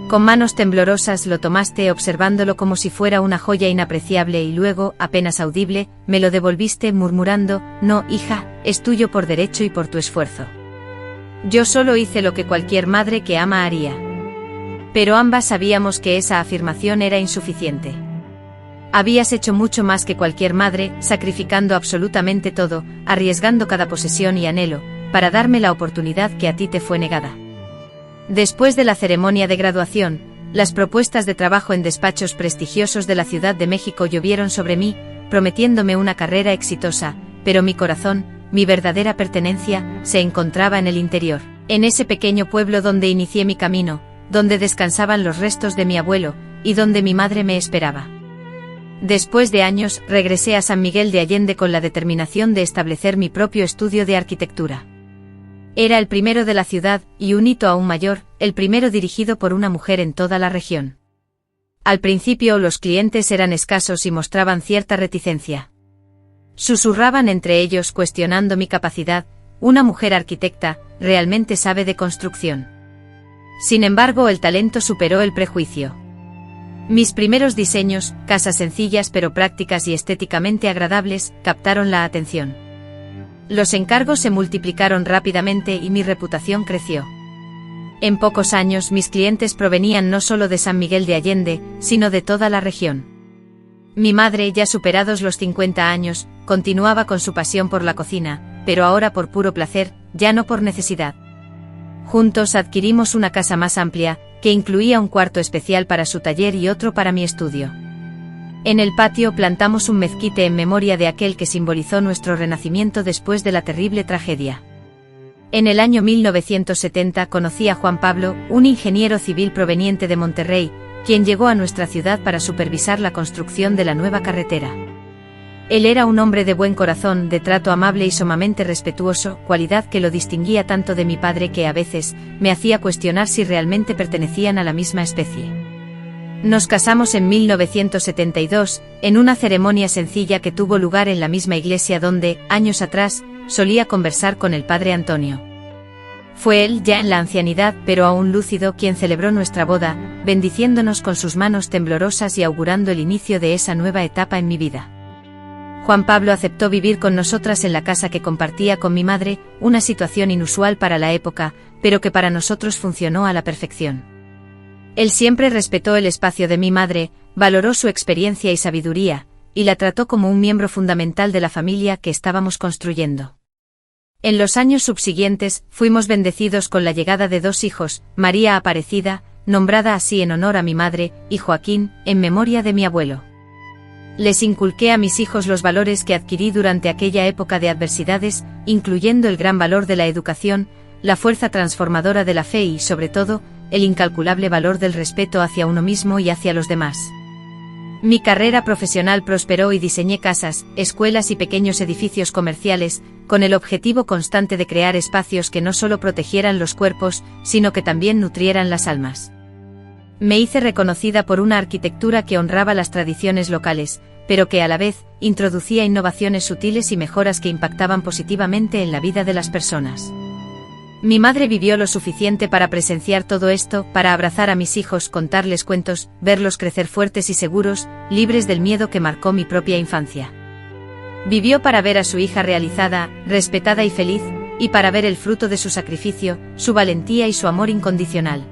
Con manos temblorosas lo tomaste, observándolo como si fuera una joya inapreciable, y luego, apenas audible, me lo devolviste murmurando: «No, hija, es tuyo por derecho y por tu esfuerzo». Yo solo hice lo que cualquier madre que ama haría. Pero ambas sabíamos que esa afirmación era insuficiente. Habías hecho mucho más que cualquier madre, sacrificando absolutamente todo, arriesgando cada posesión y anhelo, para darme la oportunidad que a ti te fue negada. Después de la ceremonia de graduación, las propuestas de trabajo en despachos prestigiosos de la Ciudad de México llovieron sobre mí, prometiéndome una carrera exitosa, pero mi corazón, mi verdadera pertenencia, se encontraba en el interior, en ese pequeño pueblo donde inicié mi camino, donde descansaban los restos de mi abuelo, y donde mi madre me esperaba. Después de años, regresé a San Miguel de Allende con la determinación de establecer mi propio estudio de arquitectura. Era el primero de la ciudad, y un hito aún mayor, el primero dirigido por una mujer en toda la región. Al principio los clientes eran escasos y mostraban cierta reticencia. Susurraban entre ellos cuestionando mi capacidad: «Una mujer arquitecta, ¿realmente sabe de construcción?». Sin embargo, el talento superó el prejuicio. Mis primeros diseños, casas sencillas pero prácticas y estéticamente agradables, captaron la atención. Los encargos se multiplicaron rápidamente y mi reputación creció. En pocos años mis clientes provenían no solo de San Miguel de Allende, sino de toda la región. Mi madre, ya superados los 50 años, continuaba con su pasión por la cocina, pero ahora por puro placer, ya no por necesidad. Juntos adquirimos una casa más amplia, que incluía un cuarto especial para su taller y otro para mi estudio. En el patio plantamos un mezquite en memoria de aquel que simbolizó nuestro renacimiento después de la terrible tragedia. En el año 1970 conocí a Juan Pablo, un ingeniero civil proveniente de Monterrey, quien llegó a nuestra ciudad para supervisar la construcción de la nueva carretera. Él era un hombre de buen corazón, de trato amable y sumamente respetuoso, cualidad que lo distinguía tanto de mi padre que a veces me hacía cuestionar si realmente pertenecían a la misma especie. Nos casamos en 1972, en una ceremonia sencilla que tuvo lugar en la misma iglesia donde, años atrás, solía conversar con el padre Antonio. Fue él, ya en la ancianidad pero aún lúcido, quien celebró nuestra boda, bendiciéndonos con sus manos temblorosas y augurando el inicio de esa nueva etapa en mi vida. Juan Pablo aceptó vivir con nosotras en la casa que compartía con mi madre, una situación inusual para la época, pero que para nosotros funcionó a la perfección. Él siempre respetó el espacio de mi madre, valoró su experiencia y sabiduría, y la trató como un miembro fundamental de la familia que estábamos construyendo. En los años subsiguientes, fuimos bendecidos con la llegada de 2 hijos, María Aparecida, nombrada así en honor a mi madre, y Joaquín, en memoria de mi abuelo. Les inculqué a mis hijos los valores que adquirí durante aquella época de adversidades, incluyendo el gran valor de la educación, la fuerza transformadora de la fe y, sobre todo, el incalculable valor del respeto hacia uno mismo y hacia los demás. Mi carrera profesional prosperó y diseñé casas, escuelas y pequeños edificios comerciales, con el objetivo constante de crear espacios que no solo protegieran los cuerpos, sino que también nutrieran las almas. Me hice reconocida por una arquitectura que honraba las tradiciones locales, pero que a la vez introducía innovaciones sutiles y mejoras que impactaban positivamente en la vida de las personas. Mi madre vivió lo suficiente para presenciar todo esto, para abrazar a mis hijos, contarles cuentos, verlos crecer fuertes y seguros, libres del miedo que marcó mi propia infancia. Vivió para ver a su hija realizada, respetada y feliz, y para ver el fruto de su sacrificio, su valentía y su amor incondicional.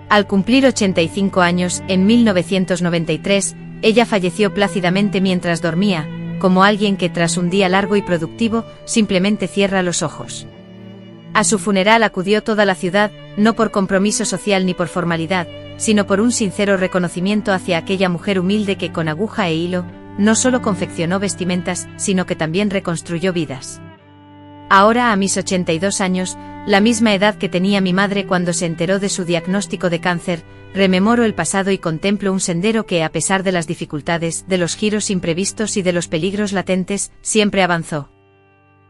Al cumplir 85 años, en 1993, ella falleció plácidamente mientras dormía, como alguien que tras un día largo y productivo, simplemente cierra los ojos. A su funeral acudió toda la ciudad, no por compromiso social ni por formalidad, sino por un sincero reconocimiento hacia aquella mujer humilde que con aguja e hilo, no solo confeccionó vestimentas, sino que también reconstruyó vidas. Ahora, a mis 82 años, la misma edad que tenía mi madre cuando se enteró de su diagnóstico de cáncer, rememoro el pasado y contemplo un sendero que, a pesar de las dificultades, de los giros imprevistos y de los peligros latentes, siempre avanzó.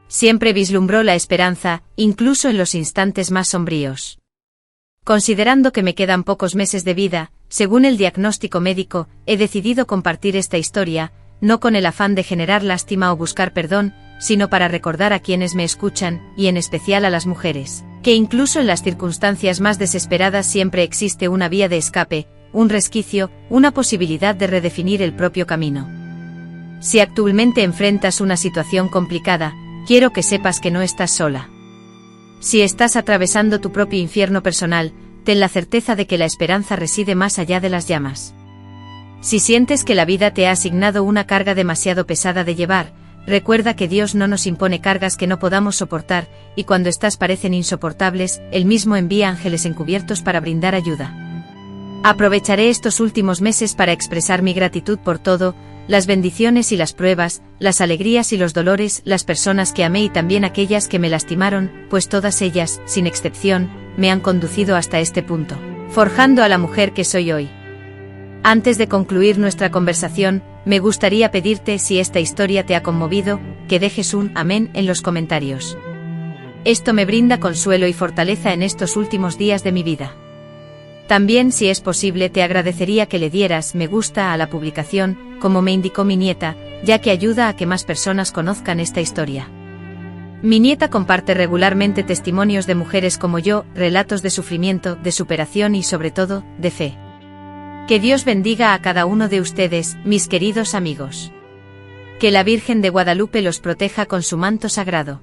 Siempre vislumbró la esperanza, incluso en los instantes más sombríos. Considerando que me quedan pocos meses de vida, según el diagnóstico médico, he decidido compartir esta historia, no con el afán de generar lástima o buscar perdón, sino para recordar a quienes me escuchan, y en especial a las mujeres, que incluso en las circunstancias más desesperadas siempre existe una vía de escape, un resquicio, una posibilidad de redefinir el propio camino. Si actualmente enfrentas una situación complicada, quiero que sepas que no estás sola. Si estás atravesando tu propio infierno personal, ten la certeza de que la esperanza reside más allá de las llamas. Si sientes que la vida te ha asignado una carga demasiado pesada de llevar, recuerda que Dios no nos impone cargas que no podamos soportar, y cuando éstas parecen insoportables, Él mismo envía ángeles encubiertos para brindar ayuda. Aprovecharé estos últimos meses para expresar mi gratitud por todo, las bendiciones y las pruebas, las alegrías y los dolores, las personas que amé y también aquellas que me lastimaron, pues todas ellas, sin excepción, me han conducido hasta este punto, forjando a la mujer que soy hoy. Antes de concluir nuestra conversación, me gustaría pedirte, si esta historia te ha conmovido, que dejes un amén en los comentarios. Esto me brinda consuelo y fortaleza en estos últimos días de mi vida. También, si es posible, te agradecería que le dieras me gusta a la publicación, como me indicó mi nieta, ya que ayuda a que más personas conozcan esta historia. Mi nieta comparte regularmente testimonios de mujeres como yo, relatos de sufrimiento, de superación y sobre todo, de fe. Que Dios bendiga a cada uno de ustedes, mis queridos amigos. Que la Virgen de Guadalupe los proteja con su manto sagrado.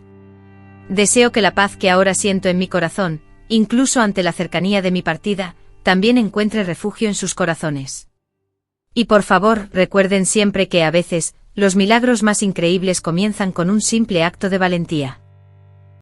Deseo que la paz que ahora siento en mi corazón, incluso ante la cercanía de mi partida, también encuentre refugio en sus corazones. Y por favor, recuerden siempre que a veces, los milagros más increíbles comienzan con un simple acto de valentía.